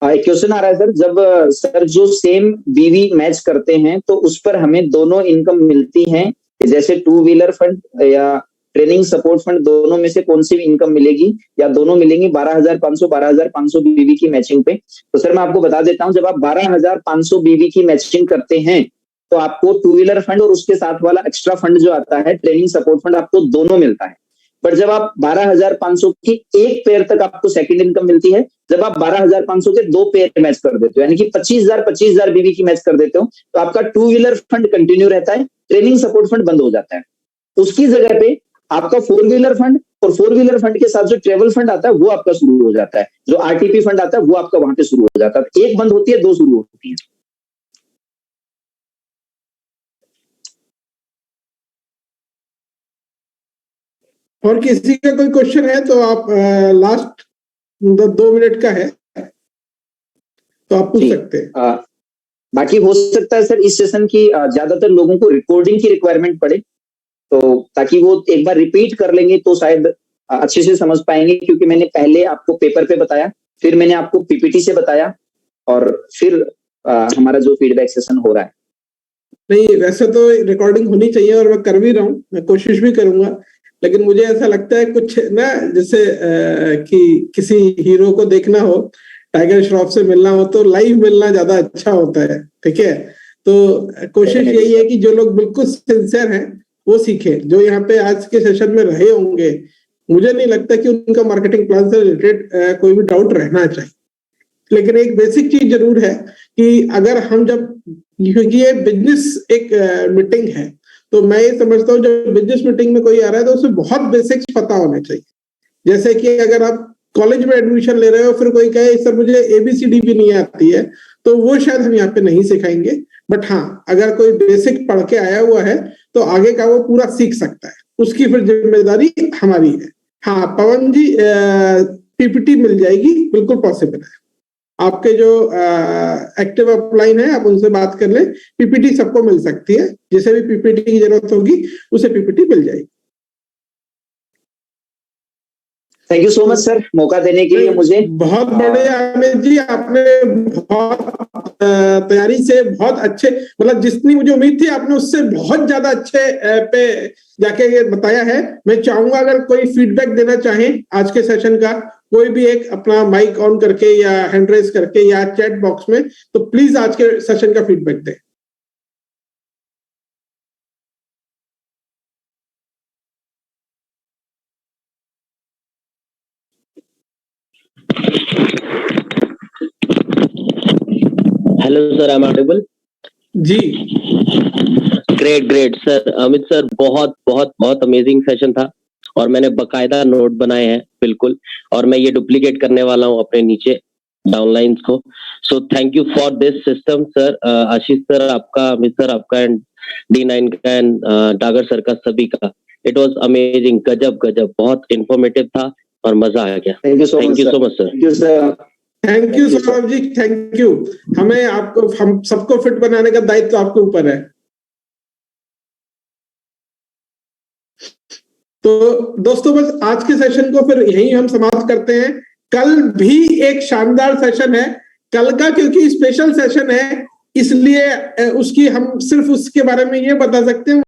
एक क्वेश्चन आ रहा है सर, जब सर जो सेम बीवी मैच करते हैं तो उस पर हमें दोनों इनकम मिलती है, जैसे 2 व्हीलर फंड या ट्रेनिंग सपोर्ट फंड, दोनों में से कौन सी इनकम मिलेगी, या दोनों मिलेंगी 12,500 बीवी की मैचिंग पे? तो सर मैं आपको बता देता हूं, जब आप 12,500 बीवी की मैचिंग करते हैं तो आपको 2 व्हीलर फंड और उसके साथ वाला एक्स्ट्रा फंड जो आता है ट्रेनिंग सपोर्ट फंड, आपको दोनों मिलता है। पर जब आप 12,500 की एक पेयर तक आपको सेकंड इनकम मिलती है, जब आप 12,500 के 2 पेयर मैच कर देते हो, यानी कि 25,000 बीवी की मैच कर देते हो, तो आपका 2 व्हीलर फंड कंटिन्यू रहता है, ट्रेनिंग सपोर्ट फंड बंद हो जाता है। उसकी जगह पे आपका 4 व्हीलर फंड, और 4 व्हीलर फंड के साथ जो ट्रेवल फंड आता है वो आपका शुरू हो जाता है, जो आरटीपी फंड आता है वो आपका वहां पे शुरू हो जाता है। एक बंद होती है, 2 शुरू होती है।
और किसी का कोई क्वेश्चन है तो आप लास्ट 2 मिनट का है तो आप पूछ सकते हैं।
बाकी हो सकता है सर इस सेशन की ज्यादातर लोगों को रिकॉर्डिंग की रिक्वायरमेंट पड़े, तो ताकि वो एक बार रिपीट कर लेंगे तो शायद अच्छे से समझ पाएंगे, क्योंकि मैंने पहले आपको पेपर पे बताया, फिर मैंने आपको पीपीटी से बताया, और फिर हमारा जो फीडबैक सेशन हो रहा है।
नहीं, वैसे तो रिकॉर्डिंग होनी चाहिए और मैं कर भी रहा हूँ, मैं कोशिश भी करूंगा, लेकिन मुझे ऐसा लगता है कुछ ना, जैसे कि किसी हीरो को देखना हो, टाइगर श्रॉफ से मिलना हो तो लाइव मिलना ज्यादा अच्छा होता है। ठीक है, तो कोशिश यही है कि जो लोग बिल्कुल सिंसियर हैं वो सीखे, जो यहाँ पे आज के सेशन में रहे होंगे, मुझे नहीं लगता कि उनका मार्केटिंग प्लान से रिलेटेड कोई भी डाउट रहना चाहिए। लेकिन एक बेसिक चीज जरूर है कि अगर हम जब, क्योंकि ये बिजनेस एक मीटिंग है, तो मैं ये समझता हूँ जब बिजनेस मीटिंग में कोई आ रहा है तो उसे बहुत बेसिक्स पता होने चाहिए। जैसे कि अगर आप कॉलेज में एडमिशन ले रहे हो, फिर कोई कहे सर मुझे ABCD भी नहीं आती है, तो वो शायद हम यहाँ पे नहीं सिखाएंगे। बट हाँ, अगर कोई बेसिक पढ़ के आया हुआ है तो आगे का वो पूरा सीख सकता है, उसकी फिर जिम्मेदारी हमारी है। हाँ पवन जी, PPT मिल जाएगी, बिल्कुल पॉसिबल है। आपके जो एक्टिव अपलाइन है आप उनसे बात कर लें, PPT सबको मिल सकती है, जिसे भी PPT की जरूरत होगी उसे PPT मिल जाएगी।
Thank you so much sir, मौका देने के लिए मुझे।
बहुत बढ़िया अमित जी, आपने बहुत तैयारी से बहुत अच्छे, मतलब जितनी मुझे उम्मीद थी आपने उससे बहुत ज्यादा अच्छे पे जाके ये बताया है। मैं चाहूंगा अगर कोई फीडबैक देना चाहें आज के सेशन का, कोई भी एक अपना माइक ऑन करके या हैंड रेज करके या चैट बॉक्स में, तो प्लीज आज के सेशन का फीडबैक दें।
Hello sir, I am audible?
जी
ग्रेट सर, अमित सर, बहुत बहुत बहुत अमेजिंग सेशन था और मैंने बकायदा नोट बनाए हैं बिल्कुल, और मैं ये डुप्लीकेट करने वाला हूँ अपने नीचे डाउनलाइंस को। So thank you for this system sir. Ashish sir आपका, अमित सर आपका, एंड D9 का, एंड डागर सर का, सभी का। इट वाज अमेजिंग, गजब, बहुत इंफॉर्मेटिव था और मजा आ गया।
Thank you so much sir.
Thank you Saurabh ji, thank you. हमें आपको, हम सबको फिट बनाने का दायित्व आपके ऊपर है। तो दोस्तों बस आज के सेशन को फिर यहीं हम समाप्त करते हैं। कल भी एक शानदार सेशन है कल का, क्योंकि स्पेशल सेशन है, इसलिए उसकी हम सिर्फ उसके बारे में ये बता सकते हैं